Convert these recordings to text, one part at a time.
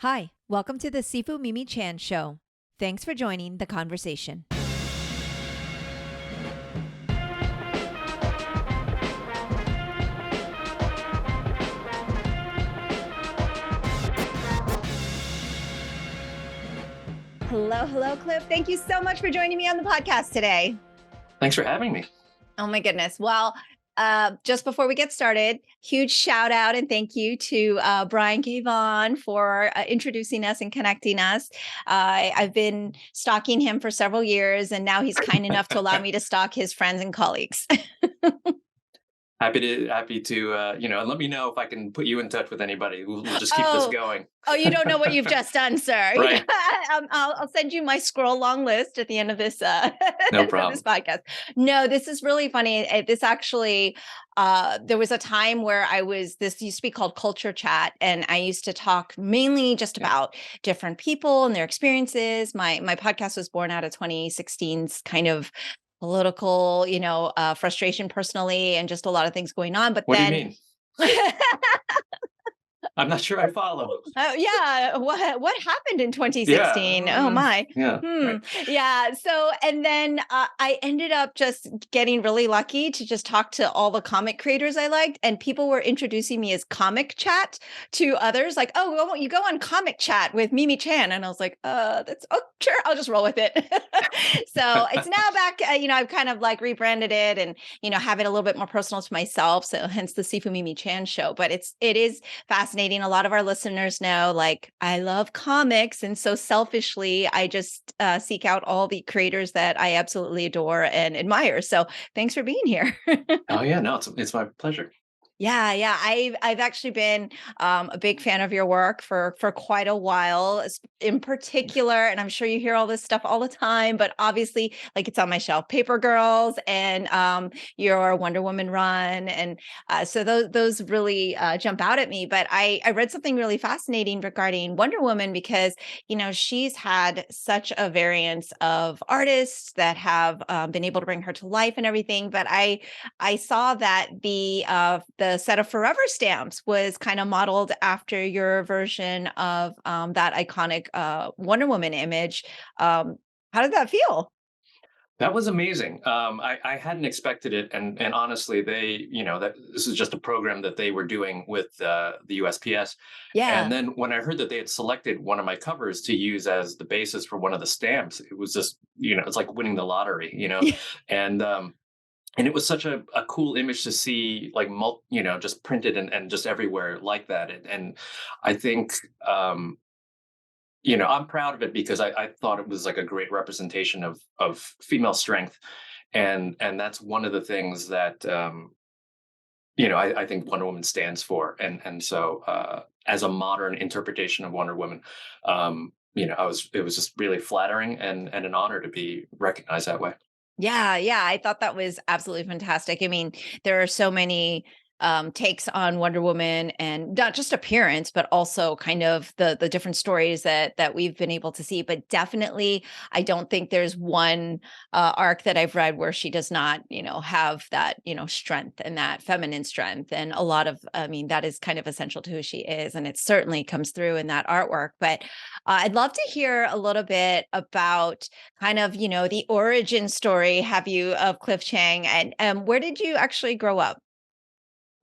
Hi, welcome to the Sifu Mimi Chan Show. Thanks for joining the conversation. Hello, Cliff. Thank you so much for joining me on the podcast today. Thanks for having me. Oh my goodness. Well, just before we get started, huge shout out and thank you to Brian Gavon for introducing us and connecting us. I've been stalking him for several years, and now he's kind enough to allow me to stalk his friends and colleagues. Happy to let me know if I can put you in touch with anybody. We'll just keep this going. Oh, you don't know what you've just done, sir. Right. I'll send you my scroll long list at the end of this No problem. this podcast. No, this is really funny. This actually, there was a time where this used to be called Culture Chat, and I used to talk mainly just about different people and their experiences. My podcast was born out of 2016's kind of political, frustration personally, and just a lot of things going on. But What then, do you mean? I'm not sure I follow. yeah. What happened in 2016? Yeah. Oh my. Yeah. Right. Yeah. So, and then I ended up just getting really lucky to just talk to all the comic creators I liked, and people were introducing me as Comic Chat to others. Like, oh, you go on Comic Chat with Mimi Chan, and I was like, sure, I'll just roll with it. So it's now back. I've kind of like rebranded it, and have it a little bit more personal to myself. So hence the Sifu Mimi Chan Show. But it is fascinating. A lot of our listeners know, like, I love comics. And so selfishly, I just seek out all the creators that I absolutely adore and admire. So thanks for being here. Oh yeah, no, it's my pleasure. Yeah. I've actually been a big fan of your work for quite a while, in particular, and I'm sure you hear all this stuff all the time, but obviously, like, it's on my shelf, Paper Girls and your Wonder Woman run, and so those really jump out at me. But I read something really fascinating regarding Wonder Woman because she's had such a variance of artists that have been able to bring her to life and everything. But I saw that the set of Forever stamps was kind of modeled after your version of that iconic Wonder Woman image. How did that feel? That was amazing. I hadn't expected it, and honestly, that this is just a program that they were doing with the USPS. Yeah. And then when I heard that they had selected one of my covers to use as the basis for one of the stamps, it was just it's like winning the lottery, and and it was such a cool image to see, like, just printed and just everywhere like that. And I think I'm proud of it because I thought it was like a great representation of female strength, and that's one of the things that I think Wonder Woman stands for. And so as a modern interpretation of Wonder Woman, it was just really flattering and an honor to be recognized that way. Yeah, I thought that was absolutely fantastic. I mean, there are so many takes on Wonder Woman, and not just appearance, but also kind of the different stories that we've been able to see. But definitely, I don't think there's one arc that I've read where she does not, have that, strength and that feminine strength. And a lot of, I mean, that is kind of essential to who she is, and it certainly comes through in that artwork. But I'd love to hear a little bit about kind of, the origin story, of Cliff Chiang, and where did you actually grow up?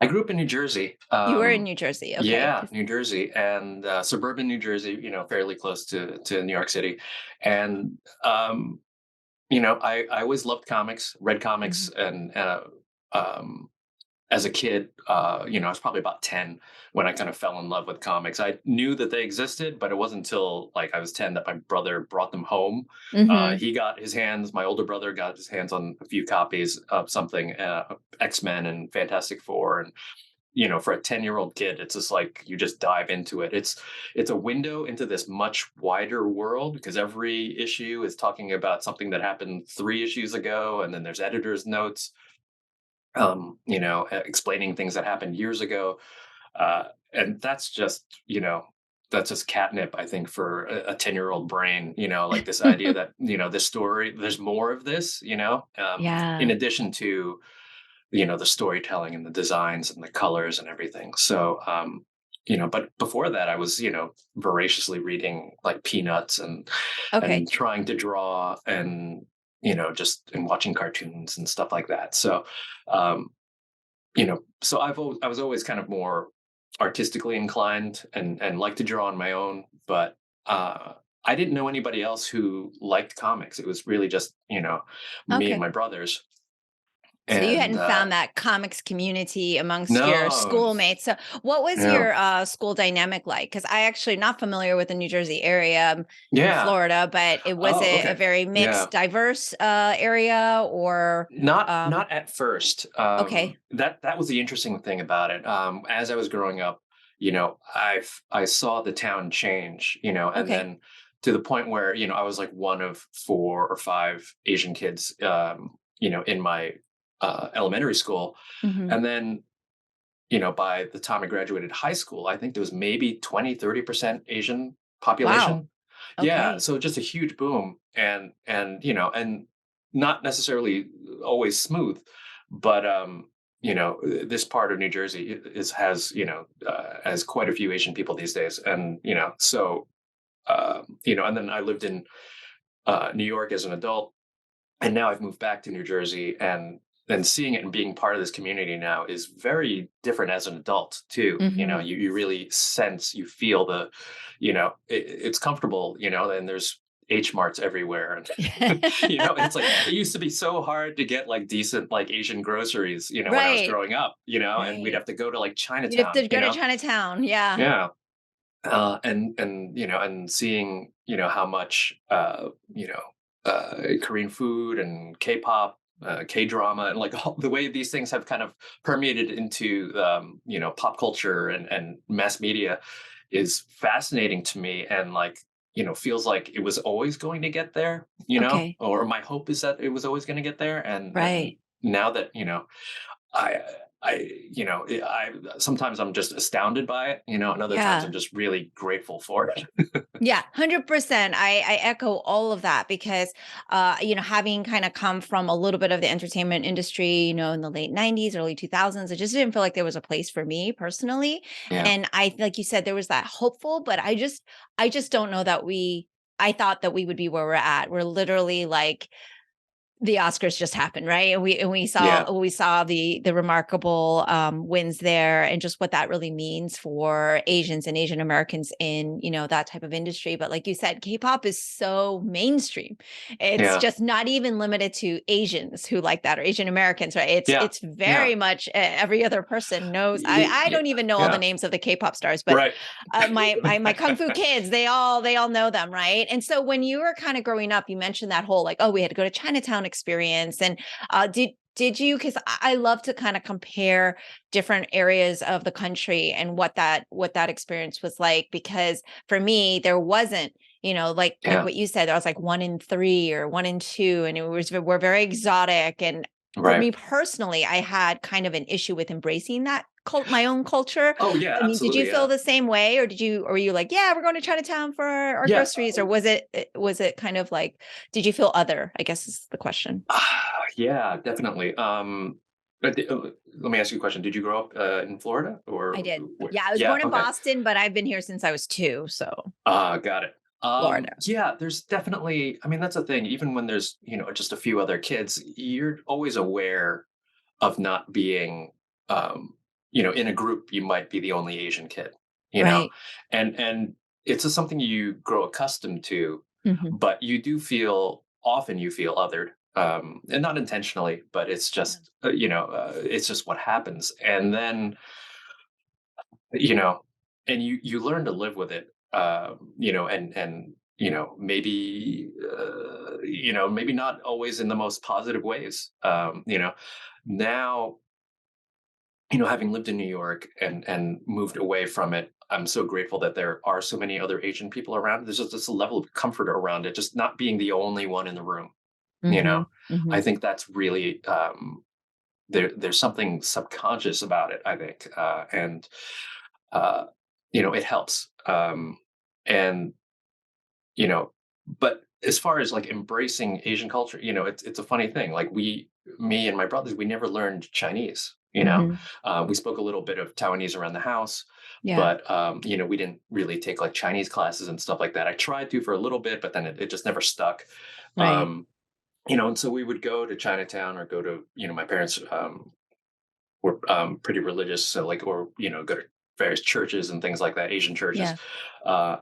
I grew up in New Jersey. You were in New Jersey, okay. Yeah, New Jersey, and suburban New Jersey, fairly close to New York City. And I always loved comics, read comics, Mhm. and as a kid, I was probably about 10 when I kind of fell in love with comics. I knew that they existed, but it wasn't until like I was 10 that my brother brought them home. Mhm. My older brother got his hands on a few copies of something, X-Men and Fantastic Four. And, for a 10-year-old kid, it's just like you just dive into it. It's a window into this much wider world because every issue is talking about something that happened 3 issues ago. And then there's editor's notes explaining things that happened years ago. And that's just catnip, I think, for a 10-year-old brain, like this idea that, this story, there's more of this, in Yeah. addition to, the storytelling and the designs and the colors and everything. So, but before that, I was, voraciously reading like Peanuts Okay. and trying to draw and, just and watching cartoons and stuff like that. So, um, so I was always kind of more artistically inclined and like to draw on my own, but uh, I didn't know anybody else who liked comics. It was really just, me and Okay. my brothers. So you And hadn't found that comics community amongst your no, schoolmates. So what was yeah, your school dynamic like? Because I actually not familiar with the New Jersey area. I'm in yeah. Florida, but was Oh, it a okay. very Yeah. mixed, diverse area or Not at first. okay. That was the interesting thing about it. As I was growing up, I saw the town change, and Okay. then to the point where, I was like one of 4 or 5 Asian kids, in my elementary school. Hmm. And then, by the time I graduated high school, I think there was maybe 20, 30% Asian Wow. population. Yeah, Okay. so just a huge boom, and not necessarily always smooth, but this part of New Jersey has quite a few Asian people these days, and so and then I lived in New York as an adult, and now I've moved back to New Jersey, and then seeing it and being part of this community now is very different as an adult too. Hmm. You really sense, you feel it's comfortable, and there's H marts everywhere, and it's like it used to be so hard to get like decent like Asian groceries, when I was Right. growing up, and we'd Right. have to go to like You'd have Chinatown, to go to Chinatown. Yeah. yeah, and and seeing how much Korean food and K-pop, K-drama, and like all the way these things have kind of permeated into pop culture and mass media is fascinating to me, and like feels like it was always going to get there, Okay. or my hope is that it was always going to get there, and Right. now that I I sometimes I'm just astounded by it, and other times Yeah. I'm just really grateful for it. Yeah, 100%. I echo all of that because, having kind of come from a little bit of the entertainment industry, in the late 90s, early 2000s, it just didn't feel like there was a place for me personally. Yeah, And like you said, there was that hopeful, but I just don't know that I thought that we would be where we're at. We're literally like, the Oscars just happened, right? And we yeah, saw the remarkable wins there, and just what that really means for Asians and Asian Americans in that type of industry. But like you said, K-pop is so mainstream; it's yeah, just not even limited to Asians who like that or Asian Americans, right? It's yeah, it's yeah, very much every other person knows. I yeah, don't even know all the yeah. names of the K-pop stars, but Right. my kung fu kids, they all know them, right? And so when you were kind of growing up, you mentioned that whole like, oh, we had to go to Chinatown experience. And did you, because I love to kind of compare different areas of the country and what that experience was like, because for me there wasn't, like Yeah. what you said, there was like 1 in 3 or 1 in 2, and we're very exotic. And for Right. me personally, I had kind of an issue with embracing that my own culture. Oh, yeah, I mean, did you absolutely, feel yeah. the same way, or were you like, "Yeah, we're going to Chinatown for our Yeah, groceries," or was it kind of like, did you feel other, I guess is the question. yeah, definitely. But let me ask you a question. Did you grow up, in Florida I or did. where? Yeah, I was Yeah, born in okay. Boston, but I've been here since I was 2, so Got it. Florida. Yeah, there's definitely, I mean, that's the thing. Even when there's, just a few other kids, you're always aware of not being, um, in a group, you might be the only Asian kid, you know, Right. and it's just something you grow accustomed to, Mhm. but often you feel othered, and not intentionally, but it's Yeah. just, it's just what happens. And then, you know, and you learn to live with it, and maybe not always in the most positive ways. Now, having lived in New York and moved away from it, I'm so grateful that there are so many other Asian people around. There's just this level of comfort around it, just not being the only one in the room. You know, Mhm. I Mhm. think that's really, there's something subconscious about it, I think, and uh, it helps. And you know, but as far as like embracing Asian culture, it's a funny thing. Like me and my brothers, we never learned Chinese. Mhm. We spoke a little bit of Taiwanese around the house, Yeah. but we didn't really take like Chinese classes and stuff like that. I tried to for a little bit, but then it just never stuck. Right. Um, and so we would go to Chinatown or go to, my parents were pretty religious, so like, or go to various churches and things like that, Asian churches, Yeah. uh,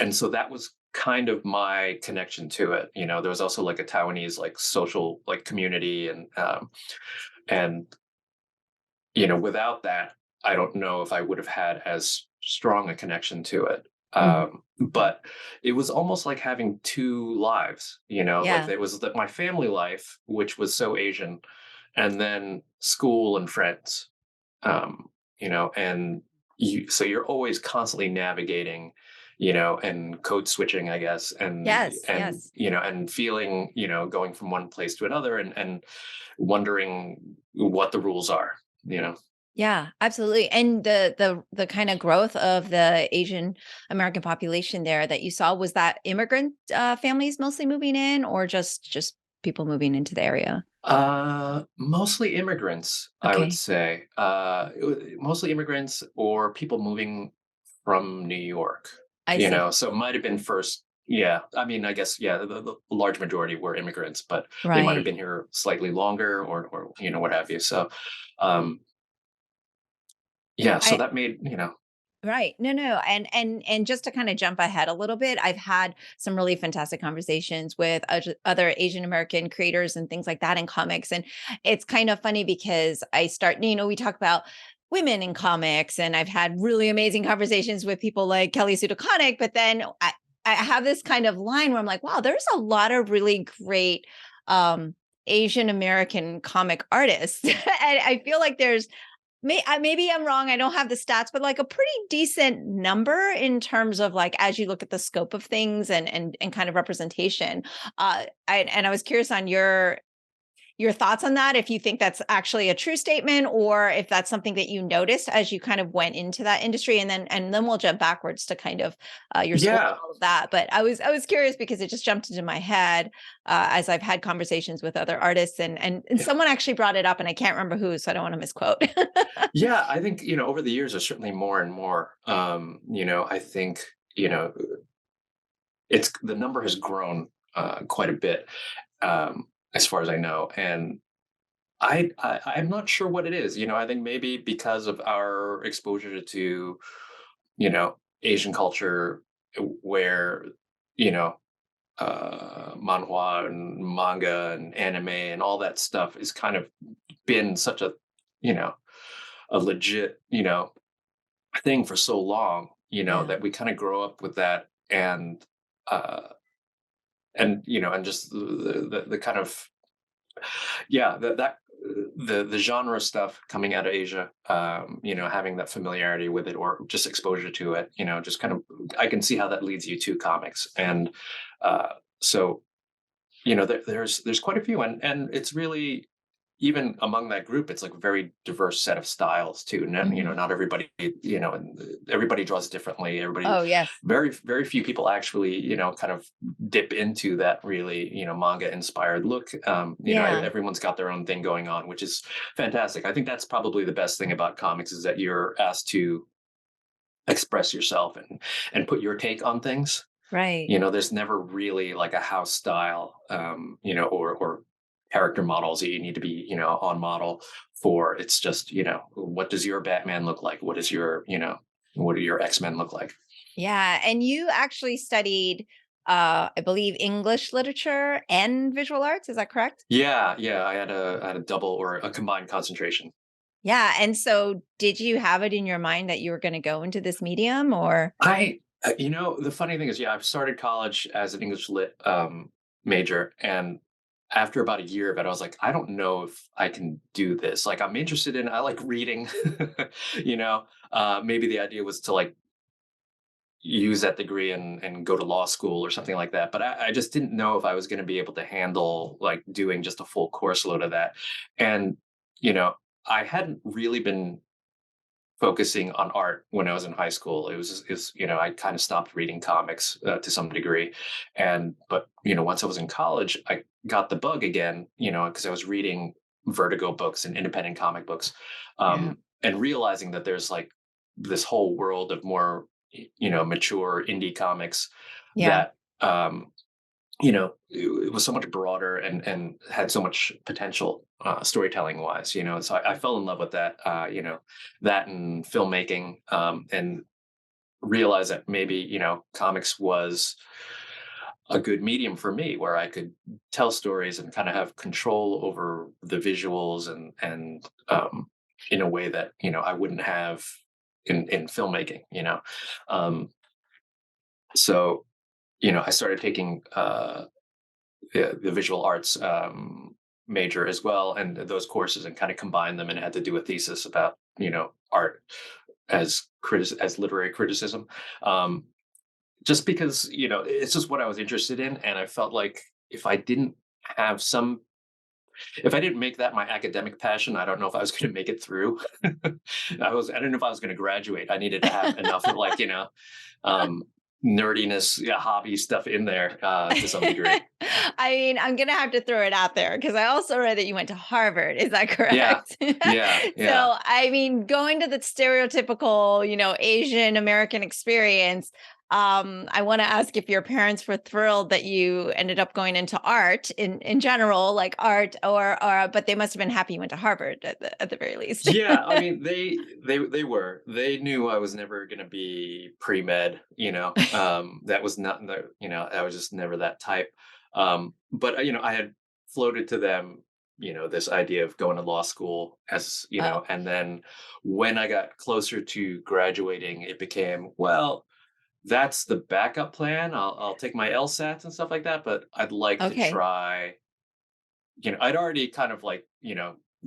and so that was kind of my connection to it. There was also like a Taiwanese like social like community, and without that, I don't know if I would have had as strong a connection to it. Mhm. But it was almost like having two lives, like Yeah. it was my family life, which was so Asian, and then school and friends, and so you're always constantly navigating, and code switching, I guess, Yes, and yes. and feeling, going from one place to another, and wondering what the rules are, you know. Yeah, absolutely. And the kind of growth of the Asian American population there that you saw, was that immigrant families mostly moving in, or just people moving into the area? Mostly immigrants, I would Okay. say. Mostly immigrants or people moving from New York. I see. So it might have been first. Yeah, I mean, I guess yeah, the large majority were immigrants, but they might have Right. been here slightly longer, or what have you. So, um, yeah, so I that made Right. No, no. And just to kind of jump ahead a little bit, I've had some really fantastic conversations with other Asian American creators and things like that in comics. And it's kind of funny because we talk about women in comics, and I've had really amazing conversations with people like Kelly Sue DeConnick, but then I have this kind of line where I'm like, wow, there's a lot of really great um Asian American comic artists. And I feel like there's maybe I'm wrong, I don't have the stats, but, like, a pretty decent number in terms of, like, as you look at the scope of things and kind of representation. I was curious on your thoughts on that, if you think that's actually a true statement, or if that's something that you noticed as you kind of went into that industry, and then we'll jump backwards to kind of, your school and yeah. all of that. But I was curious because it just jumped into my head, as I've had conversations with other artists, and Yeah. someone actually brought it up, and I can't remember who, so I don't wanna misquote. Yeah, I think, over the years, there's certainly more and more. I think, it's the number has grown quite a bit, as far as I know. And I'm not sure what it is. I think maybe because of our exposure to, Asian culture, where, you know, manhwa and manga and anime and all that stuff is kind of been such you know, a legit, thing for so long, Yeah. that we kind of grow up with that. Uh, and just the kind of, yeah, the genre stuff coming out of Asia, having that familiarity with it or just exposure to it, just kind of, I can see how that leads you to comics. And uh, so there's quite a few, and it's really, even among that group, it's like a very diverse set of styles too. Not, Mhm. not everybody, and everybody draws differently. Everybody, Oh, yes. very few people actually, kind of dip into that really, manga inspired look. Yeah. Everyone's got their own thing going on, which is fantastic. I think that's probably the best thing about comics, is that you're asked to express yourself and put your take on things. Right. There's never really like a house style, or character models that you need to be, on model for. It's just, what does your Batman look like? What do your X-Men look like? Yeah, and you actually studied, I believe English literature and visual arts, is that correct? Yeah, yeah. I had a double or a combined concentration. Yeah, and so did you have it in your mind that you were gonna go into this medium, or The funny thing is, yeah, I've started college as an English lit major, and after about a year of it, I was like, I don't know if I can do this. Like, I'm interested in, I like reading, maybe the idea was to like use that degree and go to law school or something like that. But I just didn't know if I was going to be able to handle like doing just a full course load of that. And, you know, I hadn't really been focusing on art when I was in high school. I kind of stopped reading comics to some degree. But once I was in college, I got the bug again, because I was reading Vertigo books and independent comic books, Yeah. and realizing that there's like this whole world of more, mature indie comics Yeah. that, it was so much broader and had so much potential, storytelling wise. So I fell in love with that, that and filmmaking, and realized that maybe, comics was a good medium for me where I could tell stories and kind of have control over the visuals and in a way that, I wouldn't have in filmmaking. Um, so, I started taking the visual arts, major as well, and those courses, and kind of combined them, and had to do a thesis about, art as literary criticism. Um, just because, it's just what I was interested in, and I felt like if I didn't have some if I didn't make that my academic passion, I don't know if I was going to make it through. I didn't know if I was going to graduate. I needed to have enough of, like, um nerdiness, yeah, hobby stuff in there, to some degree. I mean, I'm gonna have to throw it out there because I also read that you went to Harvard. Is that Yeah, correct? yeah, yeah. So, I mean, going to the stereotypical, Asian American experience, I want to ask if your parents were thrilled that you ended up going into art in general, like art, or but they must have been happy you went to Harvard at the very least. Yeah, I mean, they knew I was never gonna be pre-med, that was not the, I was just never that type. But I had floated to them, this idea of going to law school, as Oh, and then when I got closer to graduating, it became, well, that's the backup plan. I'll take my LSATs and stuff like that, but I'd like to okay. try. I'd already kind of like,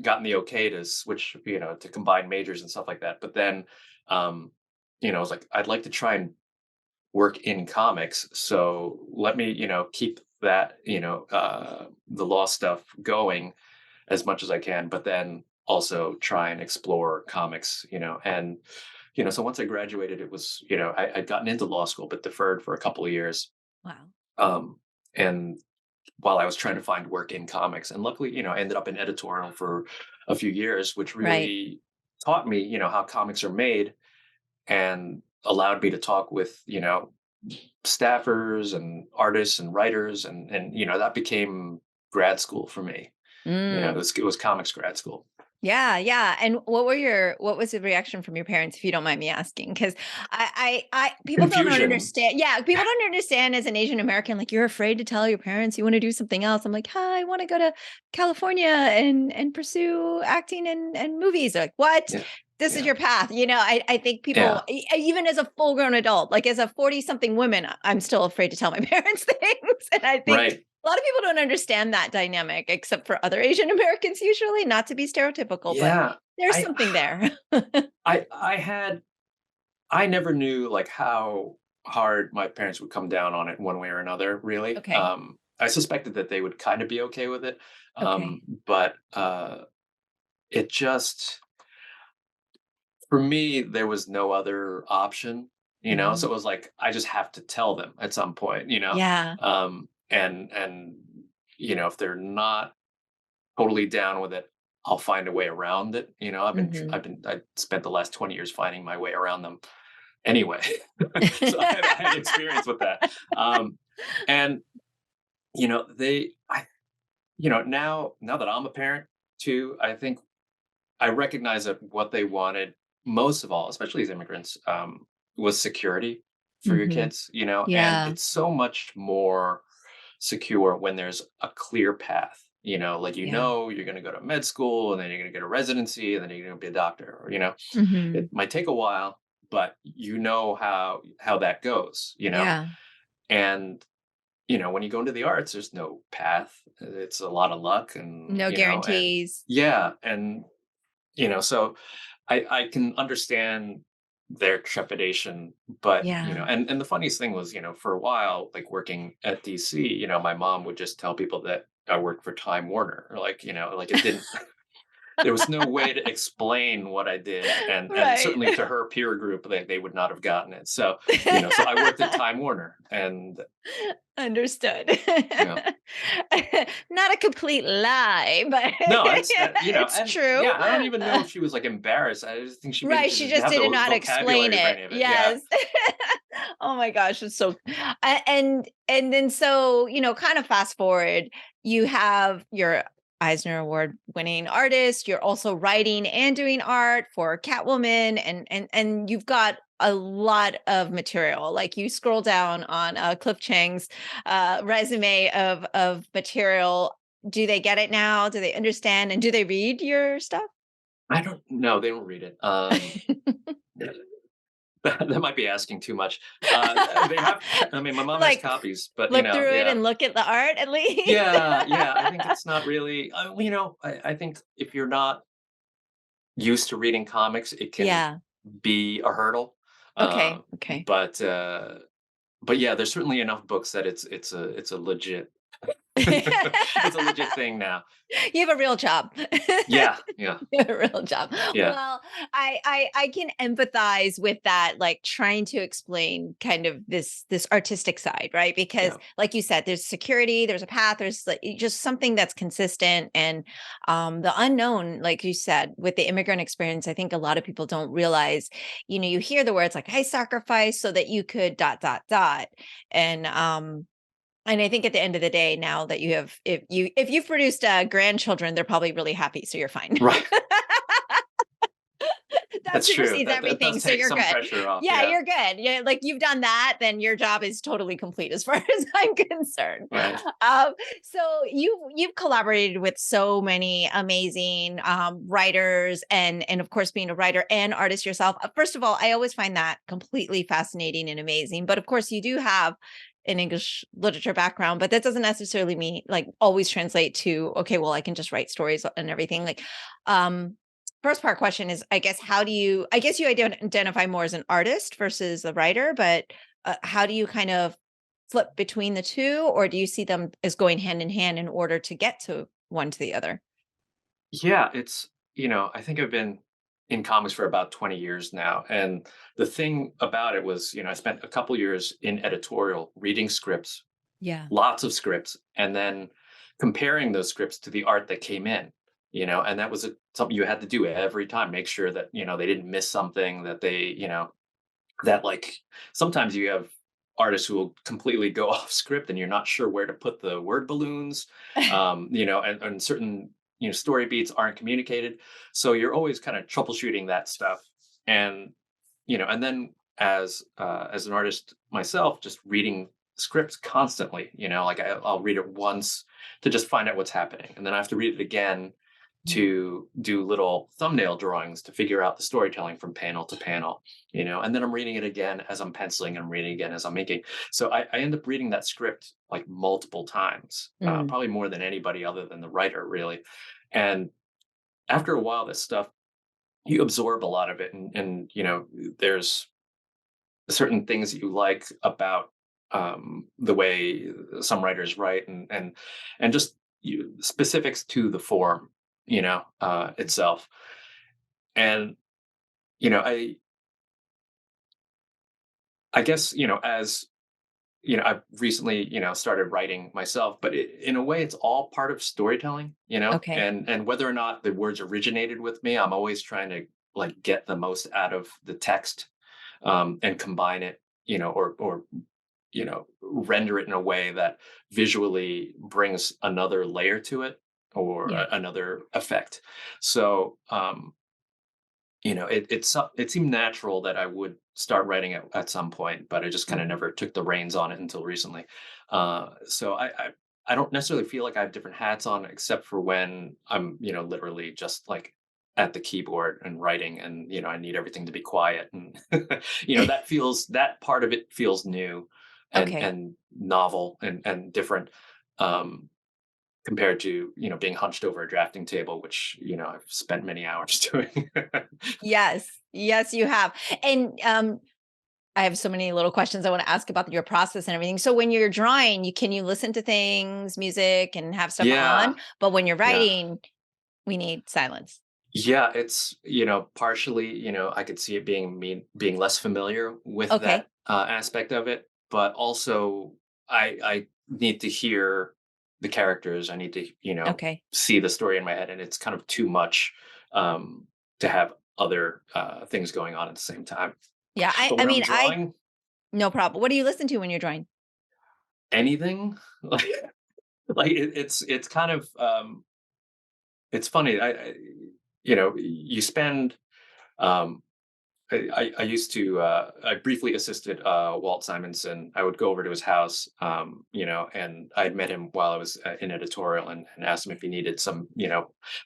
gotten the okay to switch, to combine majors and stuff like that. But then, um, I was like, I'd like to try and work in comics. So let me, keep that, the law stuff going as much as I can, but then also try and explore comics, and, so once I graduated, it was, I'd gotten into law school, but deferred for a couple of years. Wow. Um, and while I was trying to find work in comics. And luckily, I ended up in editorial for a few years, which Right. really taught me, how comics are made, and allowed me to talk with, staffers and artists and writers. And that became grad school for me. Mm. It was comics grad school. Yeah, yeah. And what was the reaction from your parents, if you don't mind me asking? Because people don't Confusion. understand. Yeah, people don't understand as an Asian American, like you're afraid to tell your parents you want to do something else. I'm like, hi, I want to go to California and pursue acting and movies. They're like, what? Yeah. This is Yeah. your path. I think people, Yeah. even as a full grown adult, like as a 40 something woman, I'm still afraid to tell my parents things. And I think Right. a lot of people don't understand that dynamic, except for other Asian Americans, usually, not to be stereotypical, but Yeah. there's I something there. I never knew, like, how hard my parents would come down on it one way or another, really. Okay. I suspected that they would kind of be okay with it. Okay. But it just, for me, there was no other option, so Mm. it was like, I just have to tell them at some point, Yeah. and if they're not totally down with it, I'll find a way around it. Mhm. I spent the last 20 years finding my way around them anyway. So I had experience with that. And now that I'm a parent too, I think I recognize that what they wanted most of all, especially as immigrants, was security for your Mhm. kids. And Yeah. it's so much more secure when there's a clear path. Like, Yeah. you're going to go to med school, and then you're going to get a residency, and then you're going to be a doctor. Or, it Mhm. might take a while, but how that goes. Yeah. And when you go into the arts, there's no path. It's a lot of luck, and No and guarantees. yeah, and so I can understand their trepidation, but Yeah. and the funniest thing was, for a while, like working at DC, my mom would just tell people that I worked for Time Warner, or like, like it didn't. there was no way to explain what I did, and Right. certainly to her peer group, they would not have gotten it. So, so I worked at Time Warner, and Understood. yeah. Not a complete lie, but No, it's it's and true. yeah, I don't even know if she was like embarrassed. I just think she maybe Right, just she didn't just have the didn't know how to explain vocabulary for it. any of it. Yeah, Yes. Oh my gosh, it's so and then so, kind of fast forward, you have your Eisner Award winning artist, you're also writing and doing art for Catwoman and you've got a lot of material. Like you scroll down on Cliff Chang's resume of material. Do they get it now? Do they understand and do they read your stuff? I don't know. They don't read it. That might be asking too much. They have. I mean, my mom has Like copies, but flip through it yeah, and look at the art at least. yeah, yeah. I think it's not really. I think if you're not used to reading comics, it can Yeah. be a hurdle. Uh, Okay. Okay. but uh, but yeah, there's certainly enough books that it's a legit it's a legit thing now. You have a real job. Yeah, yeah, You have a real job. yeah, Well, I can empathize with that, like trying to explain kind of this artistic side, right? Because yeah. like you said, there's security, there's a path, there's like just something that's consistent and the unknown, like you said, with the immigrant experience, I think a lot of people don't realize, you hear the words like I sacrifice so that you could dot dot dot. And I think at the end of the day, now that you have, if you've produced grandchildren, they're probably really happy, so you're fine. Right. That That's true. supersedes That everything, does so take you're some good. pressure off. Yeah, Yeah. you're good. Yeah, like you've done that, then your job is totally complete as far as I'm concerned. Right. So you've collaborated with so many amazing writers, and of course, being a writer and artist yourself. First of all, I always find that completely fascinating and amazing. But of course, you do have an English literature background, but that doesn't necessarily mean like always translate to okay, well, I can just write stories and everything. Like, um, first part question is, I guess, how do you? I guess you identify more as an artist versus a writer, but how do you kind of flip between the two, or do you see them as going hand in hand in order to get to one to the other? Yeah, I think I've been in comics for about 20 years now. And the thing about it was, I spent a couple years in editorial reading scripts, Yeah. lots of scripts, and then comparing those scripts to the art that came in, and that was something you had to do every time, make sure that, they didn't miss something, that that like sometimes you have artists who will completely go off script and you're not sure where to put the word balloons, and certain story beats aren't communicated, so you're always kind of troubleshooting that stuff. And and then as an artist myself, just reading scripts constantly, like I'll read it once to just find out what's happening, and then I have to read it again to do little thumbnail drawings to figure out the storytelling from panel to panel, and then I'm reading it again as I'm penciling, and I'm reading again as I'm making. So I end up reading that script like multiple times, Mm, probably more than anybody other than the writer, really. And after a while, that stuff, you absorb a lot of it, and there's certain things that you like about the way some writers write, and just specifics to the form, itself. And you know, I guess as I've recently started writing myself, but in a way, it's all part of storytelling, okay. and whether or not the words originated with me, I'm always trying to like get the most out of the text, and combine it, or render it in a way that visually brings another layer to it, or Yeah. another effect. So it seemed natural that I would start writing at some point, but I just kind of Mhm. never took the reins on it until recently. So I don't necessarily feel like I have different hats on, except for when I'm literally just like at the keyboard and writing, and I need everything to be quiet, and that part of it feels new Okay. and novel and different. Um, Compared to being hunched over a drafting table, which I've spent many hours doing. Yes. Yes, you have. And I have so many little questions I want to ask about your process and everything. So when you're drawing, can you listen to things, music, and have stuff Yeah, on? But when you're yeah. writing, we need silence. Yeah, it's, partially, I could see it being less familiar with Okay. that aspect of it, but also I need to hear the characters. I need to, Okay. see the story in my head, and it's kind of too much to have other things going on at the same time. Yeah. But I when I'm mean, I drawing no problem. What do you listen to when you're drawing? anything, it's kind of it's funny. You spend um, I used to I briefly assisted Walt Simonson. I would go over to his house, and I'd met him while I was in editorial, and asked him if he needed some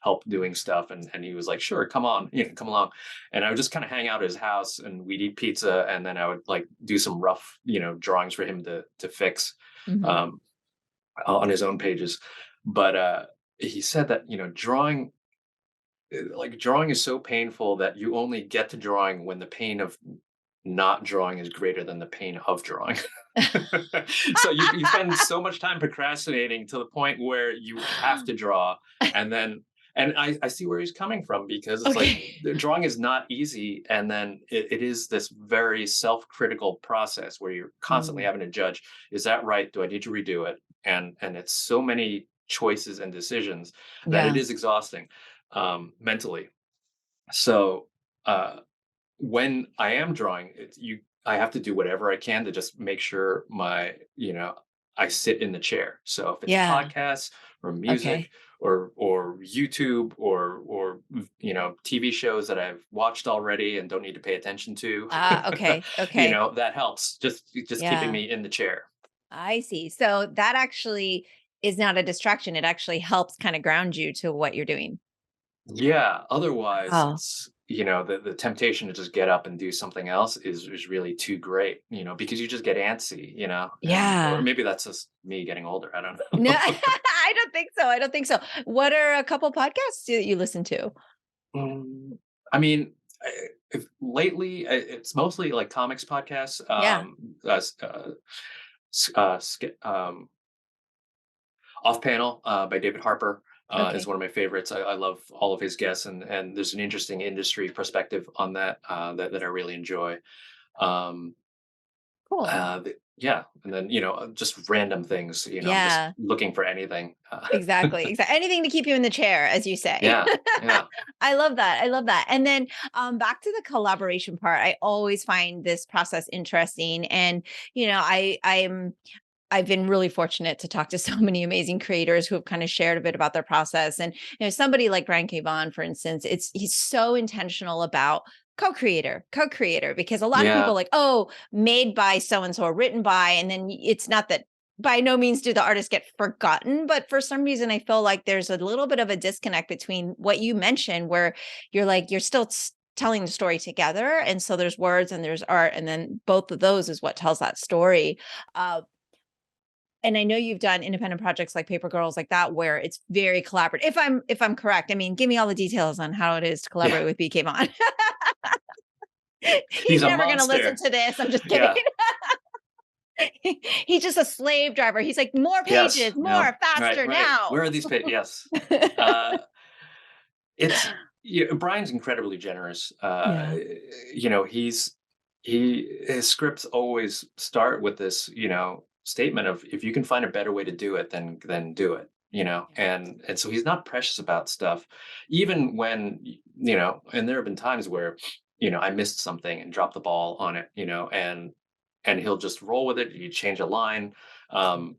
help doing stuff, and he was like, sure, come on, come along. And I would just kind of hang out at his house, and we'd eat pizza, and then I would like do some rough drawings for him to fix Mhm. um, on his own pages. But he said that drawing is so painful that you only get to drawing when the pain of not drawing is greater than the pain of drawing. So you spend so much time procrastinating to the point where you have to draw, and then and I see where he's coming from, because it's like Okay. the drawing is not easy, and then it is this very self-critical process where you're constantly Mm. having to judge, is that right? Do I need to redo it? And it's so many choices and decisions that it Yeah. is exhausting mentally. So uh, when I am drawing, I have to do whatever I can to just make sure I sit in the chair. So if it's Yeah. podcasts or music Okay. or YouTube or TV shows that I've watched already and don't need to pay attention to, Ah, okay. Okay. that helps. Just keeping Yeah. me in the chair. I see. So that actually is not a distraction. It actually helps kind of ground you to what you're doing. Yeah, otherwise Oh, it's the temptation to just get up and do something else is really too great, because you just get antsy, and or yeah. maybe that's just me getting older. I don't No, know. I don't think so. I don't think so. What are a couple podcasts that you listen to? Mm, I mean, if lately it's mostly like comics podcasts. Yeah. Off Panel by David Harper is Okay. one of my favorites. I love all of his guests, and there's an interesting industry perspective on that I really enjoy. Um, Cool. yeah, and then just random things. I'm just Yeah. looking for anything. Exactly. Exactly. Anything to keep you in the chair, as you say. Yeah, yeah, I love that. I love that. And then back to the collaboration part, I always find this process interesting. And, I've been really fortunate to talk to so many amazing creators who have kind of shared a bit about their process. And somebody like Brian K. Vaughan, for instance, he's so intentional about co-creator, because a lot of people yeah. are like, oh, made by so and so or written by, and then it's not that. By no means do the artists get forgotten, but for some reason, I feel like there's a little bit of a disconnect between what you mentioned, where you're still telling the story together, and so there's words and there's art, and then both of those is what tells that story. Uh, and I know you've done independent projects like Paper Girls like that, where it's very collaborative. If I'm correct, I mean, give me all the details on how it is to Yeah, collaborate with BK Mon. he's He's a never gonna listen monster. to this. I'm just kidding. Yeah. He's just a slave driver. He's like, more Yes. pages, Yeah. more, Right. faster Right. now. Where are these? Yes. Uh, it's Brian's incredibly generous. Yeah. He's his scripts always start with this, statement of, if you can find a better way to do it, then do it. Yeah. And so he's not precious about stuff, even when and there have been times where I missed something and dropped the ball on it, and he'll just roll with it. You change a line, um,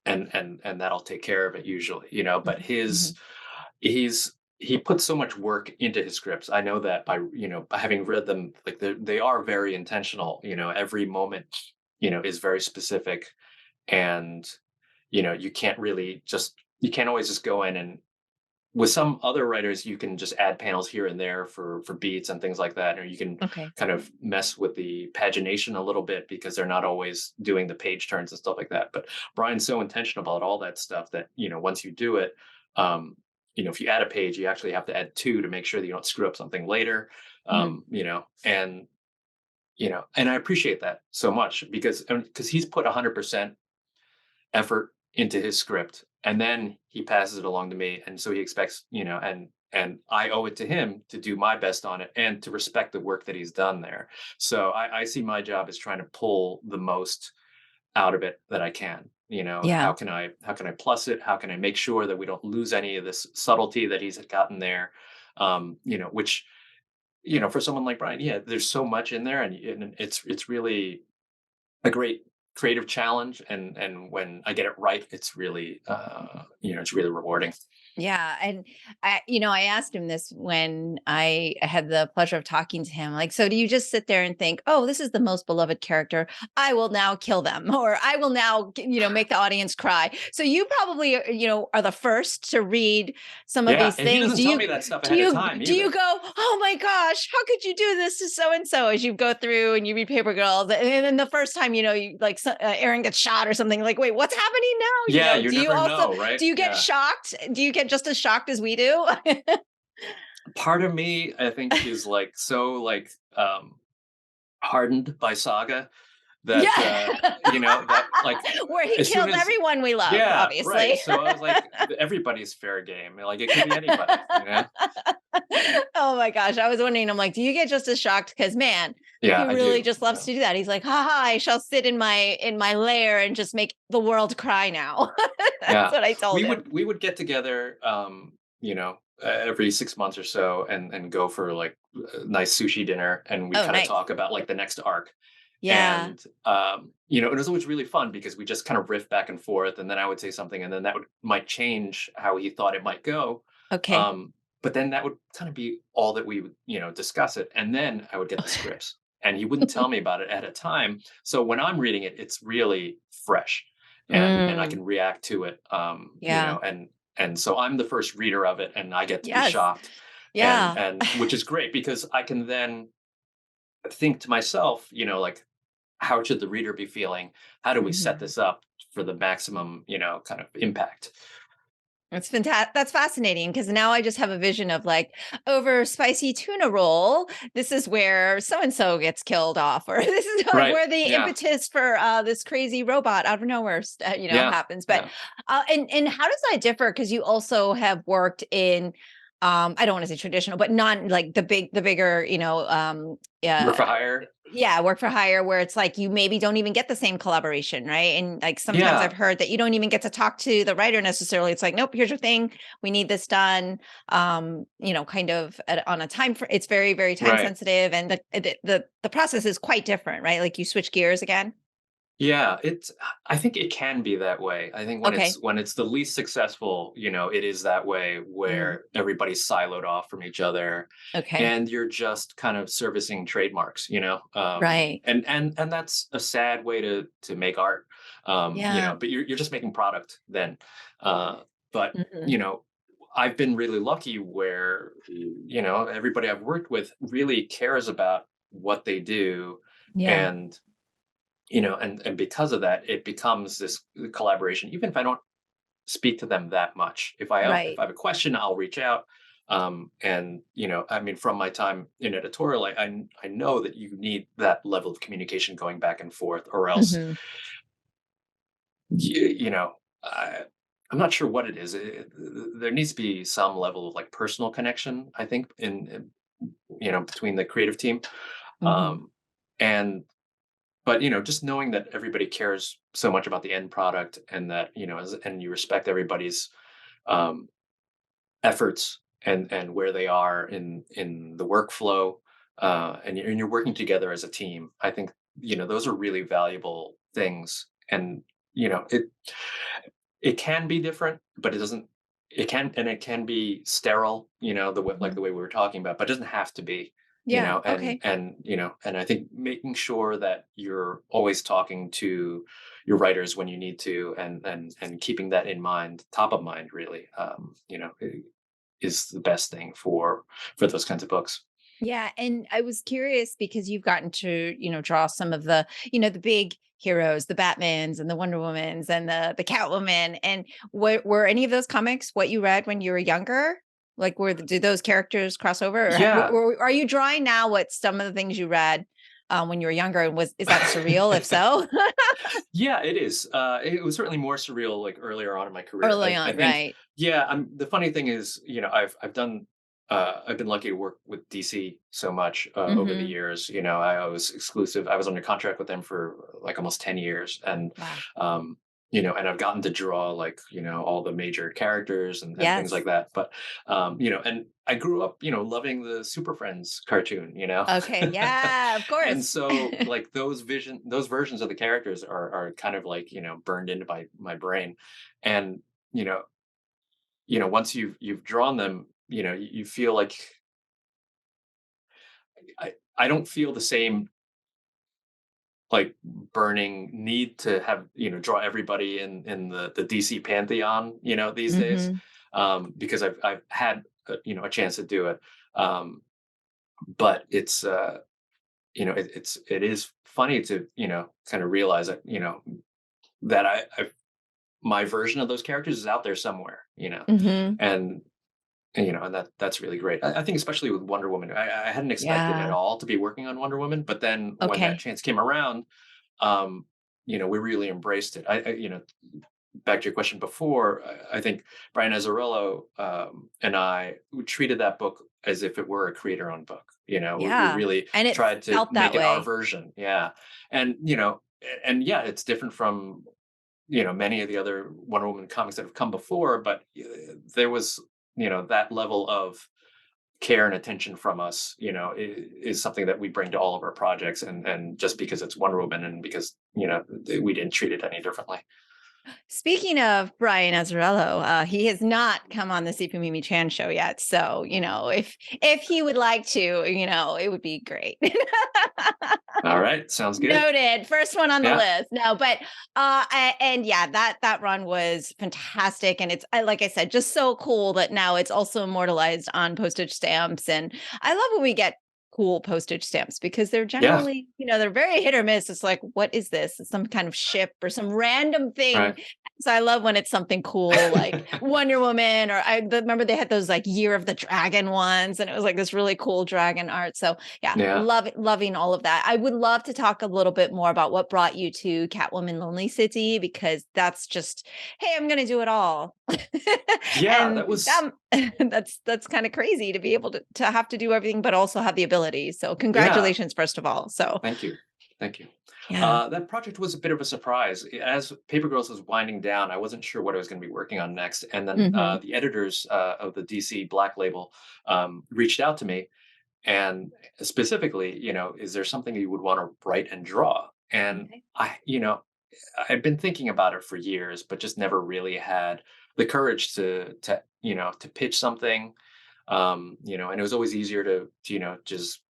and that'll take care of it usually, but Mhm, mhm. he's he puts so much work into his scripts. I know that by having read them, like they are very intentional. Every moment is very specific, and you can't always just go in. And with some other writers, you can just add panels here and there for beats and things like that, or you can Okay. kind of mess with the pagination a little bit, because they're not always doing the page turns and stuff like that. But Brian's so intentional about all that stuff that once you do it, um, if you add a page, you actually have to add two to make sure that you don't screw up something later. Mhm. And I appreciate that so much, because he's put 100% effort into his script, and then he passes it along to me, and so he expects, and I owe it to him to do my best on it and to respect the work that he's done there. So I see my job as trying to pull the most out of it that I can. Yeah. How can I plus it? How can I make sure that we don't lose any of this subtlety that he's gotten there? Which for someone like Brian, yeah, there's so much in there, and it's really a great creative challenge. And when I get it right, it's really rewarding. Yeah, and I asked him this when I had the pleasure of talking to him. Like, so do you just sit there and think, "Oh, this is the most beloved character. I will now kill them," or "I will now, make the audience cry." So you probably, are the first to read some of Yeah, these and he things. doesn't tell me that stuff ahead of time Do you either. go, "Oh my gosh, how could you do this to so and so?" As you go through and you read Paper Girls, and then the first time, you like Aaron gets shot or something. Like, wait, what's happening now? Yeah, you Do you never also know, right? do you get Yeah. shocked? Do you get just as shocked as we do? Part of me, I think, is like so like hardened by Saga that Yeah. that like Where he as soon kills as everyone we love, yeah, right. obviously. So I was like, everybody's fair game. Like it could be anybody. Oh my gosh. I was wondering, I'm like, do you get just as shocked? Because man, Yeah, he I really do. just loves to do that. He's like, ha ha, I shall sit in my lair and just make the world cry now. That's Yeah. what I told him. We would get together every 6 months or so and go for like a nice sushi dinner, and we Oh, kind of nice. talk about like the next arc. Yeah. And it was always really fun because we just kind of riff back and forth, and then I would say something, and then that would might change how he thought it might go. Okay. Um, but then that would kind of be all that we would, discuss it. And then I would get the scripts, and he wouldn't tell me about it at a time. So when I'm reading it, it's really fresh, and I Mm, can react to it. yeah. And so I'm the first reader of it, and I get to be Yes. shocked, Yeah. and which is great because I can then think to myself, like, how should the reader be feeling? How do we set Mhm. this up for the maximum, kind of impact? That's fantastic. That's fascinating because now I just have a vision of like over spicy tuna roll. This is where so and so gets killed off, or this is Right. where the Yeah. impetus for this crazy robot out of nowhere, Yeah. happens. But Yeah. and how does that differ? Because you also have worked in, I don't want to say traditional, but not like the bigger, Work yeah, for hire. yeah, work for hire where it's like you maybe don't even get the same collaboration, right? And like sometimes I've Yeah. heard that you don't even get to talk to the writer necessarily. It's like, nope, here's your thing. We need this done. Kind of on a time for it's very, very time Right. sensitive. And the process is quite different, right? Like you switch gears again. Yeah, I think it can be that way. I think Okay. when it's the least successful, it is that way Mm, where everybody's siloed off from each other okay. and you're just kind of servicing trademarks, Right. and that's a sad way to make art. Yeah. But you're just making product then. But, Mhm. I've been really lucky where, everybody I've worked with really cares about what they do, Yeah. and and because of that, it becomes this collaboration. Even if I don't speak to them that much, if Right. I have a question, I'll reach out. And I mean, from my time in editorial, I know that you need that level of communication going back and forth, or else Hmm. you know I, I'm not sure what it is. There needs to be some level of like personal connection, I think, between the creative team. Hmm. Um, and but just knowing that everybody cares so much about the end product, and that and you respect everybody's um, efforts and where they are in the workflow, and you're working together as a team. I think those are really valuable things, and it can be different, but it doesn't. It can be sterile, like Hmm. the way we were talking about, but it doesn't have to be, Yeah. Okay. and I think making sure that you're always talking to your writers when you need to, and keeping that in mind, top of mind, really, is the best thing for those kinds of books. Yeah, and I was curious because you've gotten to, draw some of the, the big heroes, the Batmans and the Wonder Womans and the Catwoman. And were any of those comics what you read when you were younger? Like, do those characters cross over, or Yeah. are you drawing now what some of the things you read when you were younger? And is that surreal? If so, Yeah, it is. It was certainly more surreal like earlier on in my career. early I on, think, right? yeah. The funny thing is, I've done I've been lucky to work with DC so much over the Mhm. years. You know, I was exclusive. I was under contract with them for like almost 10 years. And, Wow. um, and I've gotten to draw like, all the major characters and things like Yes. that. But, and I grew up, loving the Super Friends cartoon, Okay, yeah, of and course. so like those versions of the characters are kind of like, burned into my brain. And, you know, once you've drawn them, you feel like I don't feel the same like burning need to have draw everybody in the DC pantheon these days, Mhm. because I've had a chance to do it, um, but it's it is funny to kind of realize that that I my version of those characters is out there somewhere, Mhm. and and that's really great. I think especially with Wonder Woman, I hadn't expected at Yeah. all to be working on Wonder Woman, but then when that Okay. chance came around, um, we really embraced it. Back to your question before, I think Brian Azzarello and I we treated that book as if it were a creator-owned book. We Yeah, really and it tried to felt that make it our way. version. Yeah, and and yeah, it's different from many of the other Wonder Woman comics that have come before, but there was that level of care and attention from us, is something that we bring to all of our projects, and just because it's Wonder Woman and because we didn't treat it any differently. Speaking of Brian Azzarello, he has not come on the Sifu Mimi Chan show yet. So, if he would like to, it would be great. All right, sounds good. Noted. First one on the Yeah, list. No, but and yeah, that run was fantastic, and it's like I said, just so cool that now it's also immortalized on postage stamps. And I love when we get cool postage stamps because they're yeah, generally, they're very hit or miss. It's like, what is this? It's some kind of ship or some random thing. right. So I love when it's something cool like Wonder Woman, or remember they had those like Year of the Dragon ones, and it was like this really cool dragon art. So yeah, Yeah, loving all of that. I would love to talk a little bit more about what brought you to Catwoman Lonely City, because that's just, hey, I'm going to do it all. yeah, And that was that's kind of crazy to be able to have to do everything but also have the ability. So yeah. congratulations first of all. So, Thank you. Thank you. yeah. That project was a bit of a surprise. As Paper Girls was winding down, I wasn't sure what I was going to be working on next. And then Mhm. the editors of the DC Black Label reached out to me and specifically, is there something you would want to write and draw? And Okay. I've been thinking about it for years, but just never really had the courage to pitch something. And it was always easier to just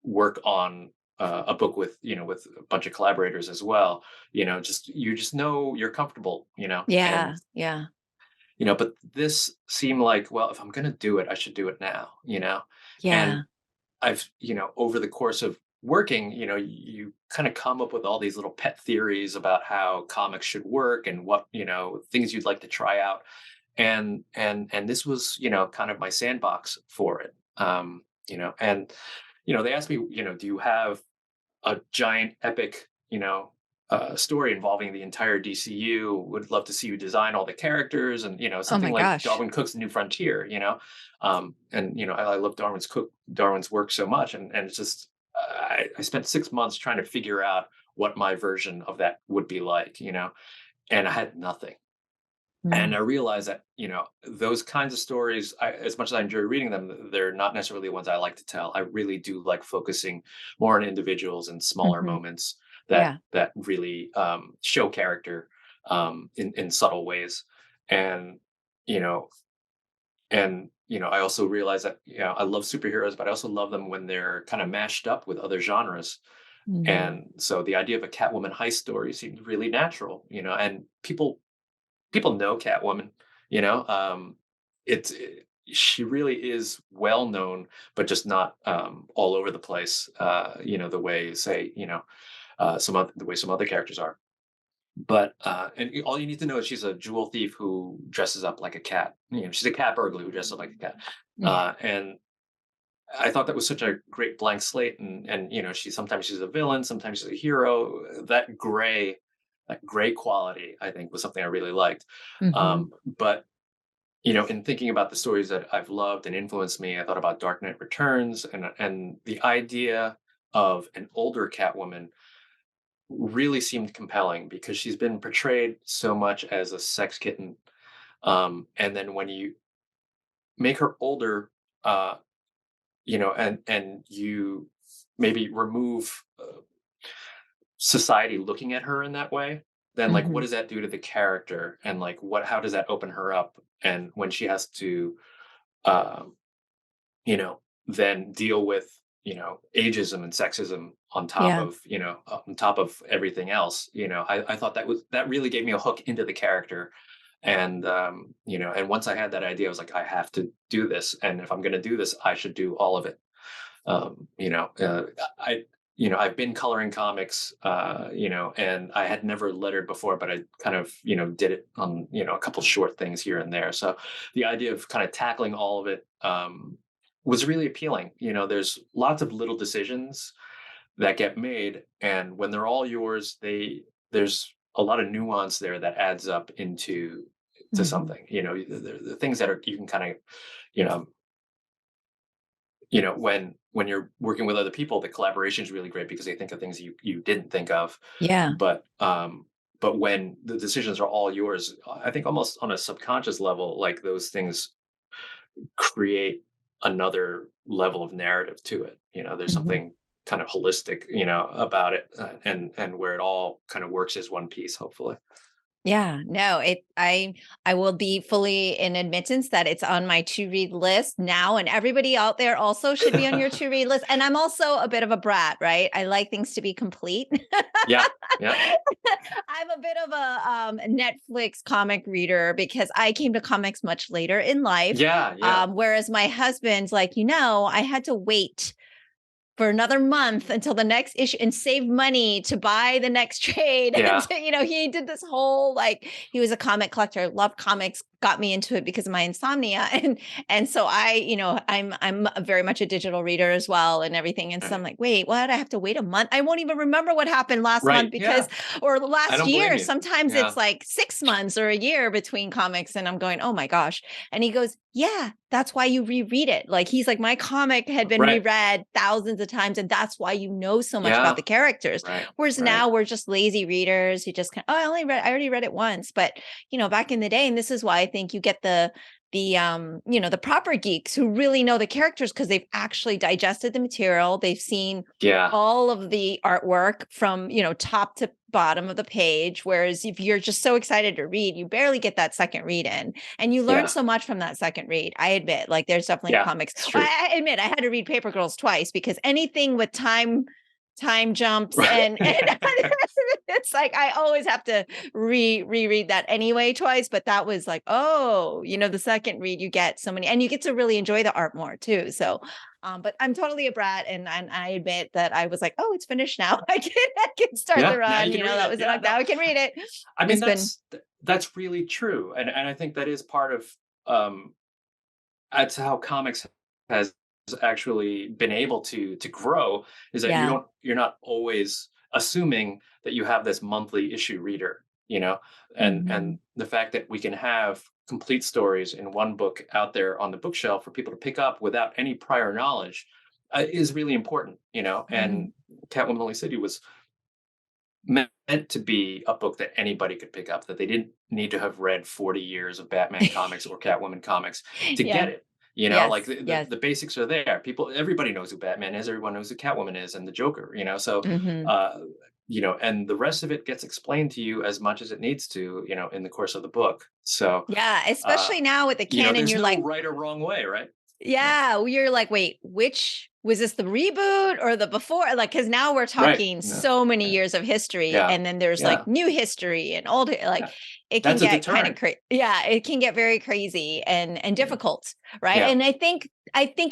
work on a book with with a bunch of collaborators as well. Just you just know you're comfortable, and Yeah. Yeah. but this seemed like, well, if I'm gonna do it, I should do it now, and Yeah. I've, over the course of working, you kind of come up with all these little pet theories about how comics should work and what, things you'd like to try out. And this was, kind of my sandbox for it. And they asked me, do you have a giant epic, story involving the entire DCU? Would love to see you design all the characters, and Oh something my like gosh. Darwin Cook's New Frontier. And I love Darwin's work so much, and it's just I spent 6 months trying to figure out what my version of that would be like, and I had nothing. And Mm. I realized that, those kinds of stories, as much as I enjoy reading them, they're not necessarily the ones I like to tell. I really do like focusing more on individuals and smaller Mhm. moments Yeah. that really show character in subtle ways. And, you know, I also realize that, I love superheroes, but I also love them when they're kind of mashed up with other genres. Mhm. And so the idea of a Catwoman heist story seemed really natural, and people know Catwoman, you know. She really is well known, but just not all over the place. The way say the way some other characters are. But all you need to know is she's a jewel thief who dresses up like a cat. She's a cat burglar who dresses up like a cat. Yeah. And I thought that was such a great blank slate. And sometimes she's a villain, sometimes she's a hero. That gray quality, I think, was something I really liked. Mhm. But in thinking about the stories that I've loved and influenced me, I thought about Dark Knight Returns, and the idea of an older Catwoman really seemed compelling because she's been portrayed so much as a sex kitten. And then when you make her older, uh, and you maybe remove society looking at her in that way, then like what Mhm. does that do to the character? And like how does that open her up? And when she has to um, you know, then deal with, ageism and sexism Yeah. on top of everything else. I thought that really gave me a hook into the character. And, and once I had that idea, I was like, I have to do this. And if I'm going to do this, I should do all of it. Um, you know, uh, I, I've been coloring comics, and I had never lettered before, but I kind of, did it on, a couple short things here and there. So the idea of kind of tackling all of it, was really appealing. There's lots of little decisions that get made, and when they're all yours, there's a lot of nuance there that adds up to Mhm. something. The things that are you can kind of, you know, when you're working with other people, the collaboration is really great because they think of things you didn't think of. Yeah. But um but when the decisions are all yours, I think almost on a subconscious level, like those things create another level of narrative to it. There's Mhm. something kind of holistic, about it, and where it all kind of works as one piece, hopefully. Yeah, no, I will be fully in admittance that it's on my to read list now, and everybody out there also should be on your to read list. And I'm also a bit of a brat, right? I like things to be complete. Yeah, yeah, I'm a bit of a Netflix comic reader because I came to comics much later in life. yeah, yeah, Whereas my husband's like, I had to wait for another month until the next issue and save money to buy the next trade. And yeah. so, he did this whole like he was a comic collector, loved comics, got me into it because of my insomnia. And so I'm very much a digital reader as well and everything. And so I'm Right, like, wait, what? I have to wait a month. I won't even remember what happened last month right, because yeah. or I last don't blame year. you. Sometimes Yeah, it's like 6 months or a year between comics. And I'm going, oh my gosh. And he goes, yeah, that's why you reread it. Like he's like, my comic had been right. reread thousands of times, and that's why you know so much about Yeah, the characters. right, Whereas right. now we're just lazy readers who just kind of, I already read it once. But back in the day, and this is why I think you get the proper geeks who really know the characters because they've actually digested the material. They've seen Yeah, all of the artwork from top to bottom of the page, whereas if you're just so excited to read, you barely get that second read in, and you learn yeah, so much from that second read. I admit, like there's definitely yeah. comics. It's Well, true. I admit I had to read Paper Girls twice because anything with time jumps Right. and it's like I always have to reread that anyway twice. But that was like, oh, the second read you get so many, and you get to really enjoy the art more too. So but I'm totally a brat, and I admit that I was like, oh, it's finished now. I can start the Yeah. Now you run. can read That it. was Yeah. like No. now I can read it. I mean, It's been that's really true, and I think that is part of um that's how comics has actually been able to grow, is that yeah. you're not always assuming that you have this monthly issue reader, and Mhm. the fact that we can have complete stories in one book out there on the bookshelf for people to pick up without any prior knowledge, is really important, Mhm. and Catwoman Holy City was meant to be a book that anybody could pick up, that they didn't need to have read 40 years of Batman comics or Catwoman comics to Yeah. get it. Like Yes. the Yes. the basics are there. Everybody knows who Batman is, everyone knows who Catwoman is and the Joker, so Mhm. uh and the rest of it gets explained to you as much as it needs to, in the course of the book. So Yeah, uh especially now with the canon, there's you're no like, right or wrong way, right? Yeah. yeah, you're like, wait, which was this the reboot or the before? Like, because now we're Right. talking No. so many Yeah. years of history, Yeah. and then there's like Yeah. new history and like Yeah. it can That's a get kind of deterrent. crazy. Yeah, it can get very crazy and Yeah. difficult, right? Yeah. And I think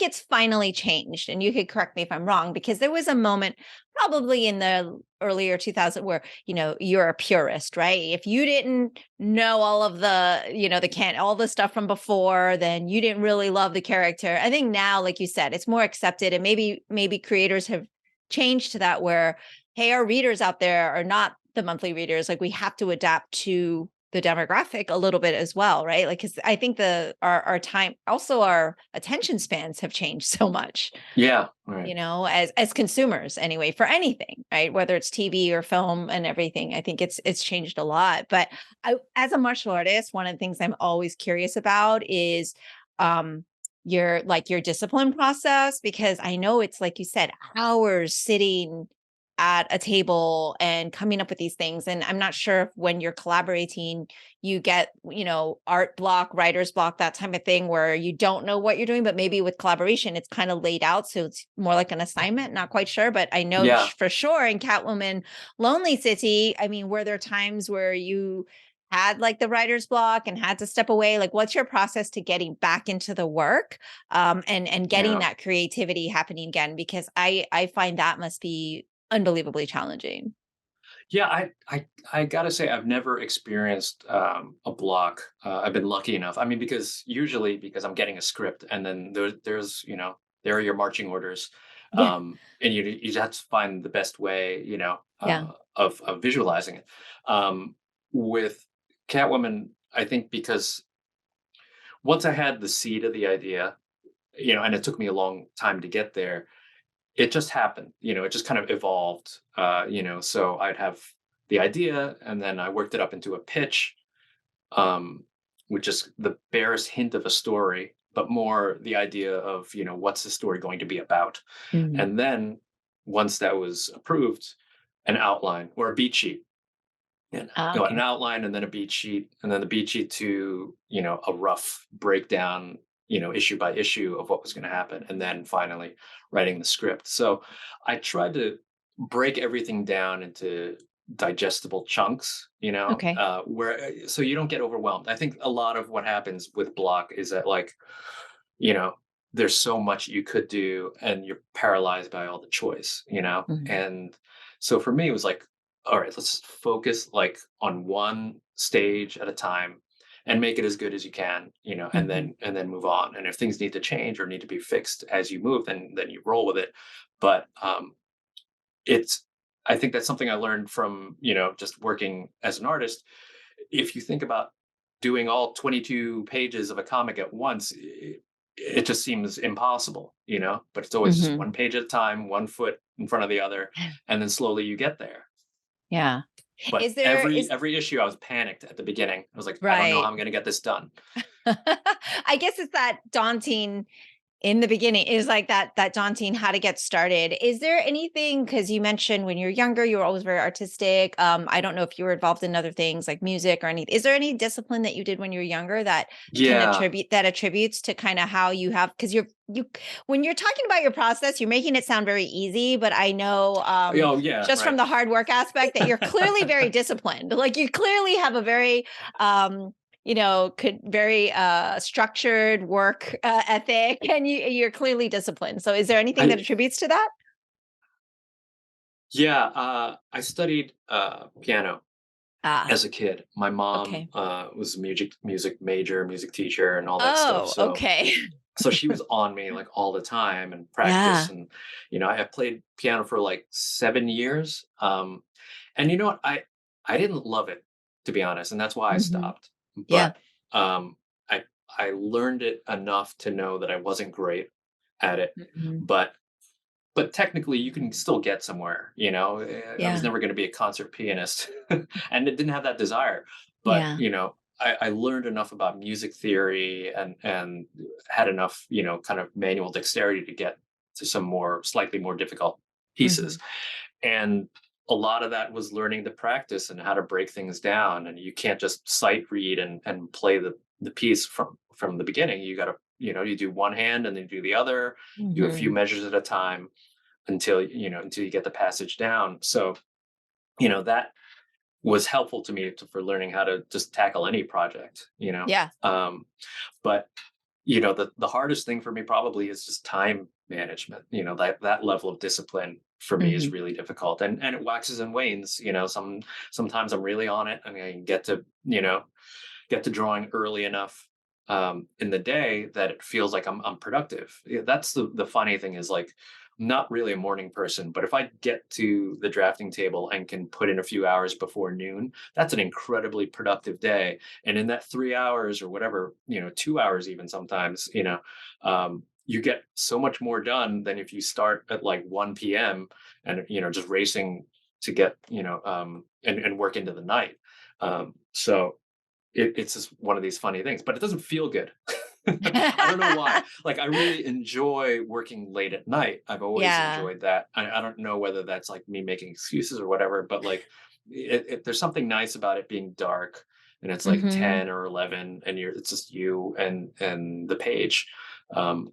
it's finally changed, and you could correct me if I'm wrong, because there was a moment probably in the earlier 2000 where you're a purist, right? If you didn't know all of all the stuff from before, then you didn't really love the character. I think now, like you said, it's more accepted, and maybe creators have changed to that where, hey, our readers out there are not the monthly readers. Like we have to adapt to the demographic a little bit as well, right? Like, because I think our time, also our attention spans have changed so much, Yeah, right. as consumers anyway, for anything, right? Whether it's TV or film and everything, I think it's changed a lot. But as a martial artist, one of the things I'm always curious about is um your discipline process, because I know it's like you said, hours sitting at a table and coming up with these things. And I'm not sure if when you're collaborating, you get, art block, writer's block, that type of thing where you don't know what you're doing, but maybe with collaboration, it's kind of laid out. So it's more like an assignment, not quite sure. But I know Yeah. for sure in Catwoman, Lonely City, I mean, were there times where you had like the writer's block and had to step away? Like, what's your process to getting back into the work, and getting Yeah. that creativity happening again? Because I find that must be unbelievably challenging. Yeah, I gotta say I've never experienced a block. I've been lucky enough. I mean, because I'm getting a script, and then there's there are your marching orders, Yeah. and you just have to find the best way Yeah. of visualizing it. With Catwoman, I think because once I had the seed of the idea, and it took me a long time to get there, it just happened, it just kind of evolved, so I'd have the idea and then I worked it up into a pitch, um, with just the barest hint of a story, but more the idea of, what's the story going to be about? Mhm. And then once that was approved, an outline or a beat sheet, and Ah, an okay. outline and then a beat sheet, and then the beat sheet to, a rough breakdown, issue by issue of what was going to happen, and then finally writing the script. So I tried to break everything down into digestible chunks, Okay. where so you don't get overwhelmed. I think a lot of what happens with block is that, like, you know, there's so much you could do and you're paralyzed by all the choice, Mhm. And so for me, it was like, all right, let's just focus like on one stage at a time and make it as good as you can, and Mhm. then move on. And if things need to change or need to be fixed as you move, then you roll with it. But it's I think that's something I learned from, just working as an artist. If you think about doing all 22 pages of a comic at once, it just seems impossible, but it's always just Mhm. one page at a time, one foot in front of the other, and then slowly you get there. Yeah. But Is there every is every issue I was panicked at the beginning. I was like, I don't know how right. I'm going to get this done. I guess it's that daunting in the beginning, is like that daunting how to get started. Is there anything, because you mentioned when you're younger, you were always very artistic. I don't know if you were involved in other things like music or anything. Is there any discipline that you did when you were younger that Yeah. attributes to kind of how you have, because you when you're talking about your process, you're making it sound very easy, but I know Oh yeah, just from right. the hard work aspect that you're clearly very disciplined. Like you clearly have a very could very structured work ethic, and you're clearly disciplined. So is there anything that I attributes to that? Yeah, I studied piano Ah, as a kid. My mom okay. was a music major, music teacher, and all that stuff. Oh, So okay. she was on me like all the time and practice. Yeah. And I played piano for like 7 years. And you know what? I didn't love it, to be honest, and that's why I Mhm. stopped. Yeah. But um, I I learned it enough to know that I wasn't great at it. Mhm. But technically you can still get somewhere, I was Yeah. never going to be a concert pianist and it didn't have that desire. But Yeah. I learned enough about music theory and had enough, kind of manual dexterity to get to some more slightly more difficult pieces. Mhm. And a lot of that was learning to practice and how to break things down. And you can't just sight read and play the piece from the beginning. You got to, you do one hand and then you do the other, do a few Mhm. measures at a time until you get the passage down. So that was helpful to me for learning how to just tackle any project. Yeah. But the hardest thing for me probably is just time management. That level of discipline for me is Mhm. really difficult, and it waxes and wanes. Sometimes I'm really on it. I mean, I can get to drawing early enough in the day that it feels like I'm productive. Yeah, that's the funny thing is, like, not really a morning person, but if I get to the drafting table and can put in a few hours before noon, that's an incredibly productive day. And in that 3 hours or whatever, 2 hours even sometimes, you get so much more done than if you start at like 1 p.m. and just racing to get and work into the night. So it's just one of these funny things, but it doesn't feel good. I don't know why. Like, I really enjoy working late at night. I've always Yeah. enjoyed that. I don't know whether that's like me making excuses or whatever, but like, there's something nice about it being dark and it's like Mhm. 10 or 11 and it's just you and the page. Um,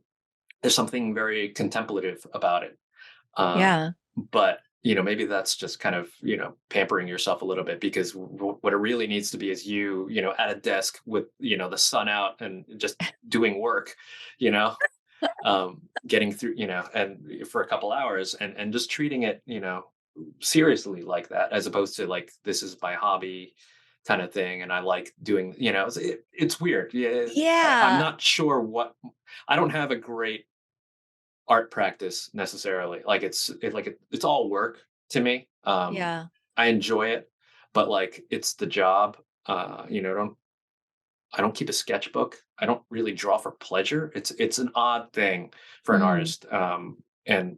there's something very contemplative about it. Yeah. But maybe that's just kind of pampering yourself a little bit, because what it really needs to be is at a desk with the sun out and just doing work, you know getting through, and for a couple hours, and just treating it seriously like that, as opposed to like, this is my hobby kind of thing, and I like doing, it's weird. Yeah, I'm Yeah. not sure what. I don't have a great art practice necessarily. Like, it's all work to me. Yeah. I enjoy it, but like, it's the job. I don't keep a sketchbook. I don't really draw for pleasure. It's an odd thing for an Mm. artist. And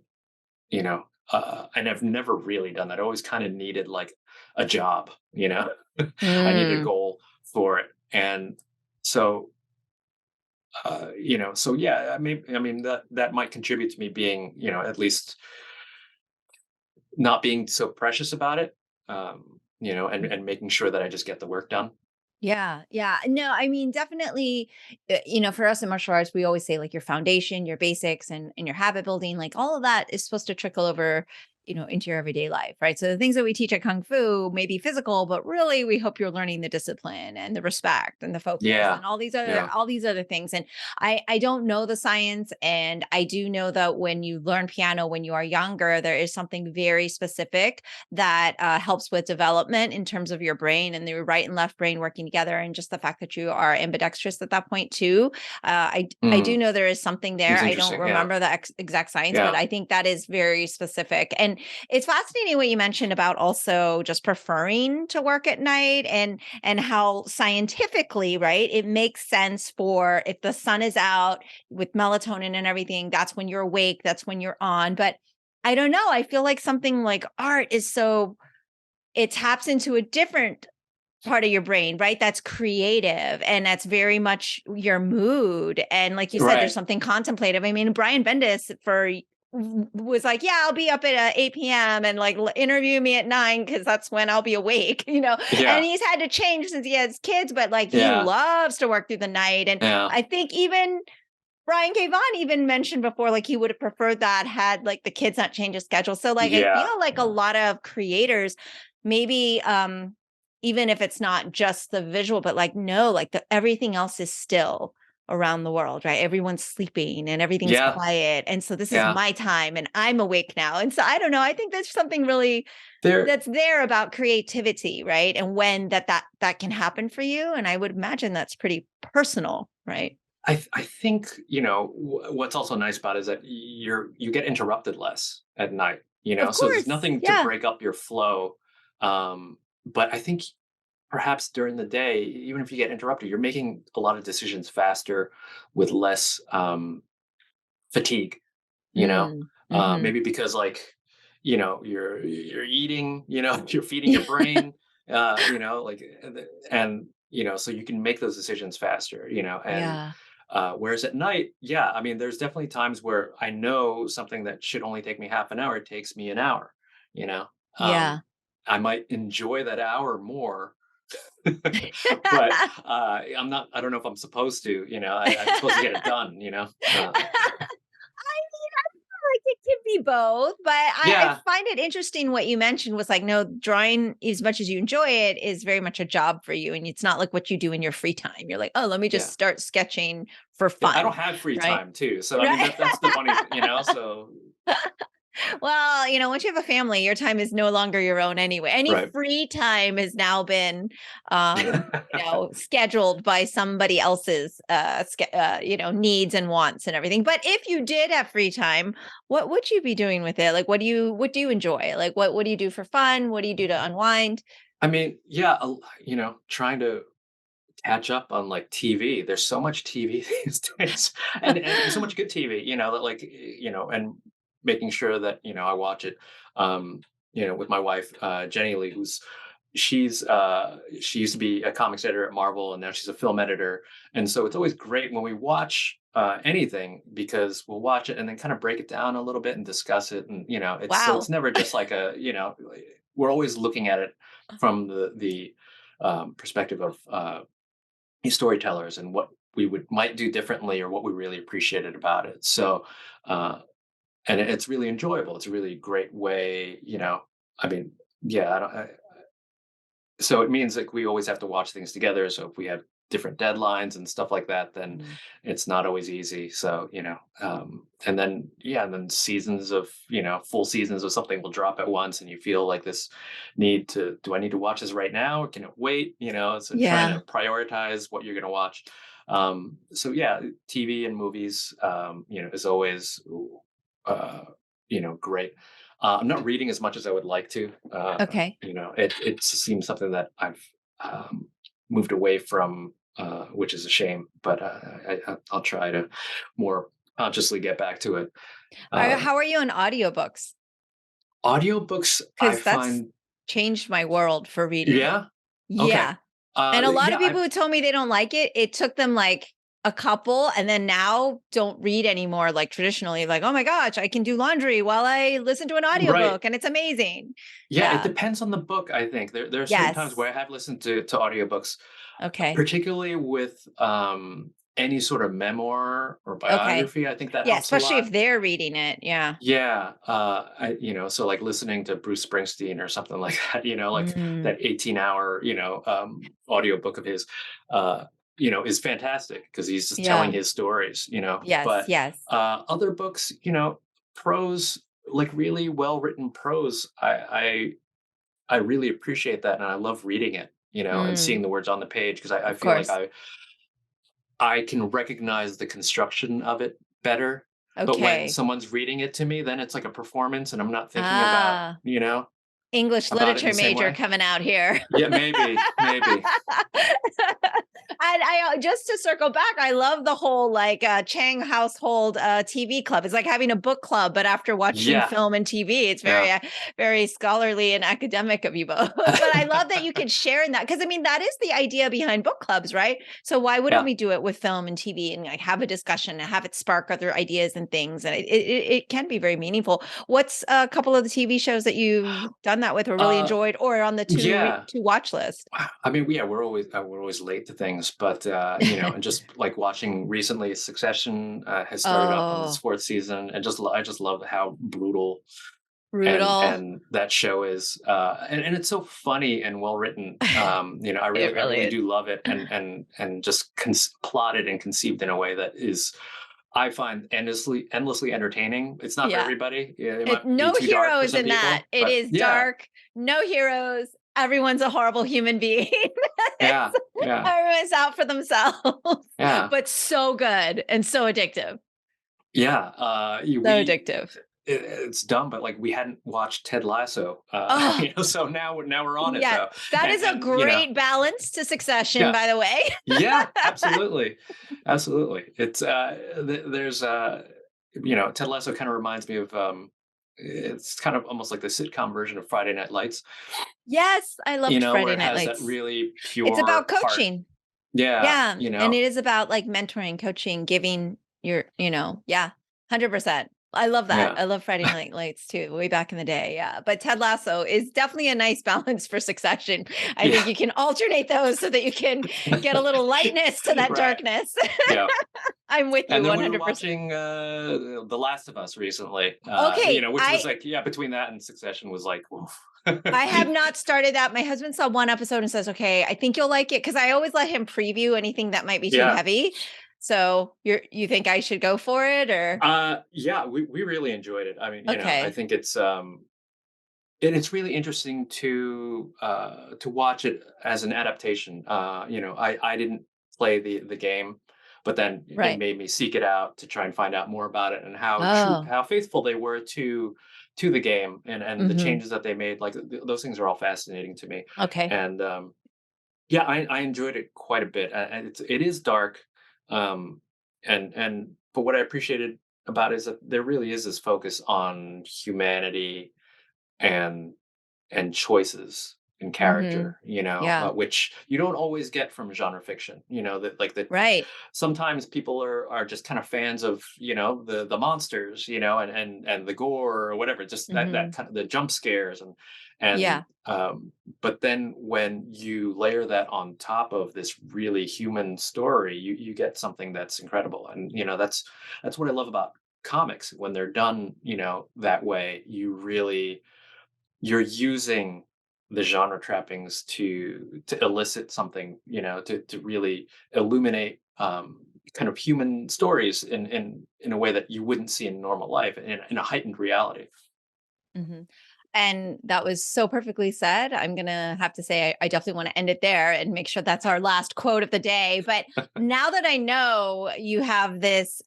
and I've never really done that. I always kind of needed like a job, I needed a Mm. goal for it. And so so yeah, I mean that might contribute to me being, at least not being so precious about it. And making sure that I just get the work done. Yeah, yeah. No, I mean, definitely, for us in martial arts, we always say like your foundation, your basics, and your habit building, like all of that is supposed to trickle over, into your everyday life, right? So the things that we teach at Kung Fu may be physical, but really we hope you're learning the discipline and the respect and the focus Yeah. and all these other Yeah. things. And I don't know the science, and I do know that when you learn piano when you are younger, there is something very specific that helps with development in terms of your brain and the right and left brain working together, and just the fact that you are ambidextrous at that point too. I do Mm, know there is something there. it's I don't interesting. Yeah. remember the exact science, but Yeah. I think that is very specific. And it's fascinating what you mentioned about also just preferring to work at night, and how scientifically, right, it makes sense for if the sun is out with melatonin and everything, that's when you're awake, that's when you're on. But I don't know. I feel like something like art is so it taps into a different part of your brain, right? That's creative and that's very much your mood. And like you said, there's Right. something contemplative. I mean, Brian Bendis was like, yeah, I'll be up at 8 p.m. and like interview me at 9 because that's when I'll be awake, And Yeah. he's had to change since he has kids, but like he Yeah. loves to work through the night. And Yeah. I think even Brian K. Vaughan even mentioned before, like he would have preferred that had like the kids not change his schedule. So like I Yeah. feel like a Yeah. lot of creators, maybe even if it's not just the visual, but like no, like everything else is still around the world, right? Everyone's sleeping and everything's Yeah. quiet. And so this is Yeah. my time and I'm awake now. And so I don't know. I think there's something really There that's there about creativity, right? And when that can happen for you. And I would imagine that's pretty personal, right? I think, what's also nice about it is that you get interrupted less at night, Of so there's course. nothing to Yeah. break up your flow. But I think perhaps during the day, even if you get interrupted, you're making a lot of decisions faster with less fatigue, you know? Mm. Mhm. Maybe because like, you're eating, you're feeding your brain, like, so you can make those decisions faster, and Yeah. whereas at night, yeah, I mean, there's definitely times where I know something that should only take me half an hour, it takes me an hour, you know? Um, Yeah. I might enjoy that hour more, but I don't know if I'm supposed to, I'm supposed to get it done. Like it can be both, but I Yeah, find it interesting what you mentioned was like, no, drawing as much as you enjoy it is very much a job for you. And it's not like what you do in your free time. You're like, oh, let me just yeah. start sketching for Yeah, I fun. don't have free Right. time too. So I mean Right. that's the funny thing, so Well, once you have a family, your time is no longer your own anyway. Any Right. free time has now been, scheduled by somebody else's, needs and wants and everything. But if you did have free time, what would you be doing with it? Like, what do you enjoy? Like, what do you do for fun? What do you do to unwind? I mean, yeah, trying to catch up on like TV. There's so much TV these days, and so much good TV. That like and making sure that I watch it. With my wife Jenny Lee, she used to be a comics editor at Marvel, and now she's a film editor. And so it's always great when we watch anything, because we'll watch it and then kind of break it down a little bit and discuss it. And it's Wow. never just like we're always looking at it from the perspective of storytellers and what we would might do differently or what we really appreciated about it. So uh, and it's really enjoyable. It's a really great way. I mean, yeah, so it means like we always have to watch things together. So if we have different deadlines and stuff like that, then Mm. it's not always easy. So and then yeah, and then seasons of full seasons of something will drop at once, and you feel like this need to do I need to watch this right now, or can it wait? So trying to Yeah. prioritize what you're going to watch. So yeah, TV and movies, is always uh, great. I'm not reading as much as I would like to. Okay. It seems something that I've moved away from, which is a shame. But I'll try to more consciously get back to it. Um, How are you on audiobooks? Audiobooks, I Because that's find, changed my world for reading. yeah, okay, Yeah. And a lot yeah, of people who told me they don't like it, it took them like a couple and then now don't read anymore like traditionally. Like, oh my gosh, I can do laundry while I listen to an right. audiobook and it's amazing. Yeah, it Yeah. depends on the book. I think there are certain times Yes. where I have listened to audiobooks, Okay. particularly with any sort of memoir or Okay. biography. I think that Yeah, helps a especially lot. if they're reading it. Yeah. Yeah, so like listening to Bruce Springsteen or something like that, like Mm. that 18-hour, audiobook of his, is fantastic because he's just telling Yeah. his stories, Yes. but Yes. other books, prose, like really well written prose, I really appreciate that, and I love reading it, and seeing Mm. the words on the page, because I Of feel like course. I can recognize the construction of it better. But when Okay. someone's reading it to me, then it's like a performance, and I'm not thinking Ah. English about it in literature the same major way. coming out here. Yeah, maybe. And just to circle back, I love the whole like Chiang household TV club. It's like having a book club, but after watching Yeah, film and TV, it's yeah. very scholarly and academic of you both. But I love that you can share in that because I mean that is the idea behind book clubs, right? So why wouldn't Yeah. we do it with film and TV and like have a discussion and have it spark other ideas and things? And it can be very meaningful. What's a couple of the TV shows that you've done that with or really Uh, enjoyed or on the yeah. to watch list? I mean, yeah, we're always late to things, but and just like watching recently, Succession has started up on its Oh, fourth season, and I just love how brutal brutal. and that show is, and it's so funny and well written. I It really really is. do love it, and just plotted and conceived in a way that is, I find, endlessly entertaining. It's not for Yeah. everybody. Yeah, it It might be no too dark for heroes some in that. people, It but is yeah, dark, no heroes. Everyone's a horrible human being. yeah, yeah, Everyone's out for themselves, yeah, but so good and so addictive. yeah. So addictive. It's dumb, but like we hadn't watched Ted Lasso, Oh, so now we're on it yeah. though, That is a and great balance to Succession, yeah. by the way. Yeah, absolutely. Absolutely. It's there's Ted Lasso kind of reminds me of it's kind of almost like the sitcom version of Friday Night Lights, Yes, I loved where Friday it Night has that Lights. really It's pure about heart. coaching. Yeah, Yeah, and it is about, like, mentoring, coaching, giving your yeah, 100%. I love that. yeah. I love Friday Night Lights too, way back in the day, yeah, but Ted Lasso is definitely a nice balance for Succession. I think Yeah. you can alternate those so that you can get a little lightness to that Right. darkness. Yeah. I'm with you And then we were 100%. watching The Last of Us recently, Okay, which was like, yeah, between that and Succession was like, oof. I have not started that. My husband saw one episode and says, "Okay, I think you'll like it," because I always let him preview anything that might be too Yeah. heavy. So you think I should go for it or? Yeah, we really enjoyed it. I mean, I Okay. think and it's really interesting to watch it as an adaptation. I didn't play the game, but then it Right. made me seek it out to try and find out more about it and Oh. how faithful they were to the game and the Mhm. changes that they made. Like those things are all fascinating to me. Okay. And yeah, I enjoyed it quite a bit. And it is dark, um, and but what I appreciated about it is that there really is this focus on humanity and choices and Mhm. character, Yeah. which you don't always get from genre fiction. That Right. sometimes people are just kind of fans of the monsters, and the gore or whatever, just that Mhm. kind of the jump scares and Yeah. but then when you layer that on top of this really human story, you get something that's incredible. And that's what I love about comics when they're done that way. You're using the genre trappings to elicit something, to really illuminate kind of human stories in a way that you wouldn't see in normal life, in a heightened reality. Mhm. And that was so perfectly said. I'm gonna have to say I definitely want to end it there and make sure that's our last quote of the day. But now that I know you have this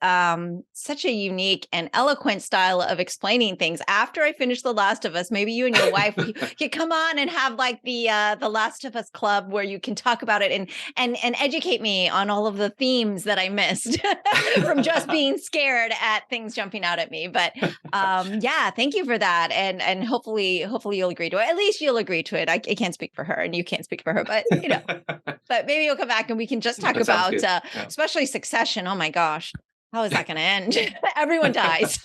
such a unique and eloquent style of explaining things, after I finish The Last of Us, maybe you and your wife could come on and have like the Last of Us club where you can talk about it and educate me on all of the themes that I missed from just being scared at things jumping out at me. But yeah, thank you for that. And hopefully you'll agree to it. At least you'll agree to it. I can't speak for her and you can't speak for her, but but maybe you'll come back and we can just talk That sounds about good. Yeah. especially Succession. Oh my gosh. How is that going to end? Everyone dies.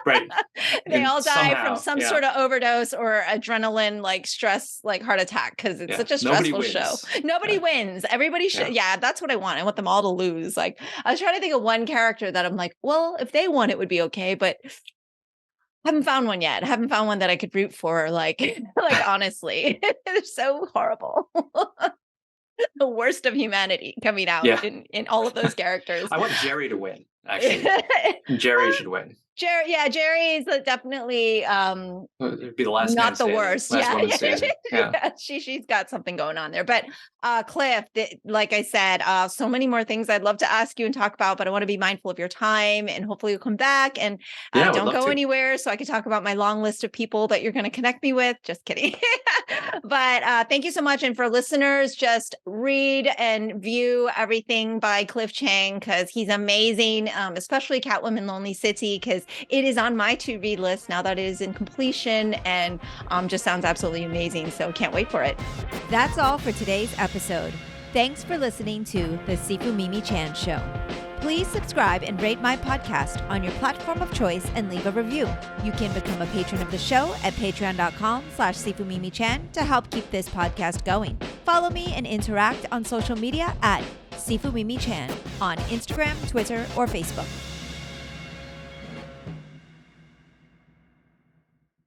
Right. They And all die from somehow, some yeah, sort of overdose or adrenaline, like stress, like heart attack, because it's yeah, such a nobody stressful show. wins. Nobody Yeah, wins. Everybody should. yeah. Yeah, that's what I want. I want them all to lose. Like, I was trying to think of one character that I'm like, well, if they won, it would be okay. But haven't found one yet. Haven't found one that I could root for, like like, honestly. They're so horrible. The worst of humanity coming out Yeah. in all of those characters. I want Jerry to win, actually. Jerry should win. Jerry is, definitely, It'd be the last man not the standing, worst. last Yeah. woman standing. Yeah. Yeah, she's got something going on there. But, Cliff, like I said, so many more things I'd love to ask you and talk about, but I wanna be mindful of your time, and hopefully you'll come back, and, Yeah, I would don't love go to. anywhere so I can talk about my long list of people that you're gonna connect me with. Just kidding. But, thank you so much, and for listeners, just read and view everything by Cliff Chiang because he's amazing, especially Catwoman: Lonely City, because it is on my to-read list now that it is in completion, and just sounds absolutely amazing. So can't wait for it. That's all for today's episode. Thanks for listening to the Sifu Mimi Chan Show. Please subscribe and rate my podcast on your platform of choice and leave a review. You can become a patron of the show at patreon.com/SifuMimiChan to help keep this podcast going. Follow me and interact on social media at Sifu Mimi Chan on Instagram, Twitter, or Facebook.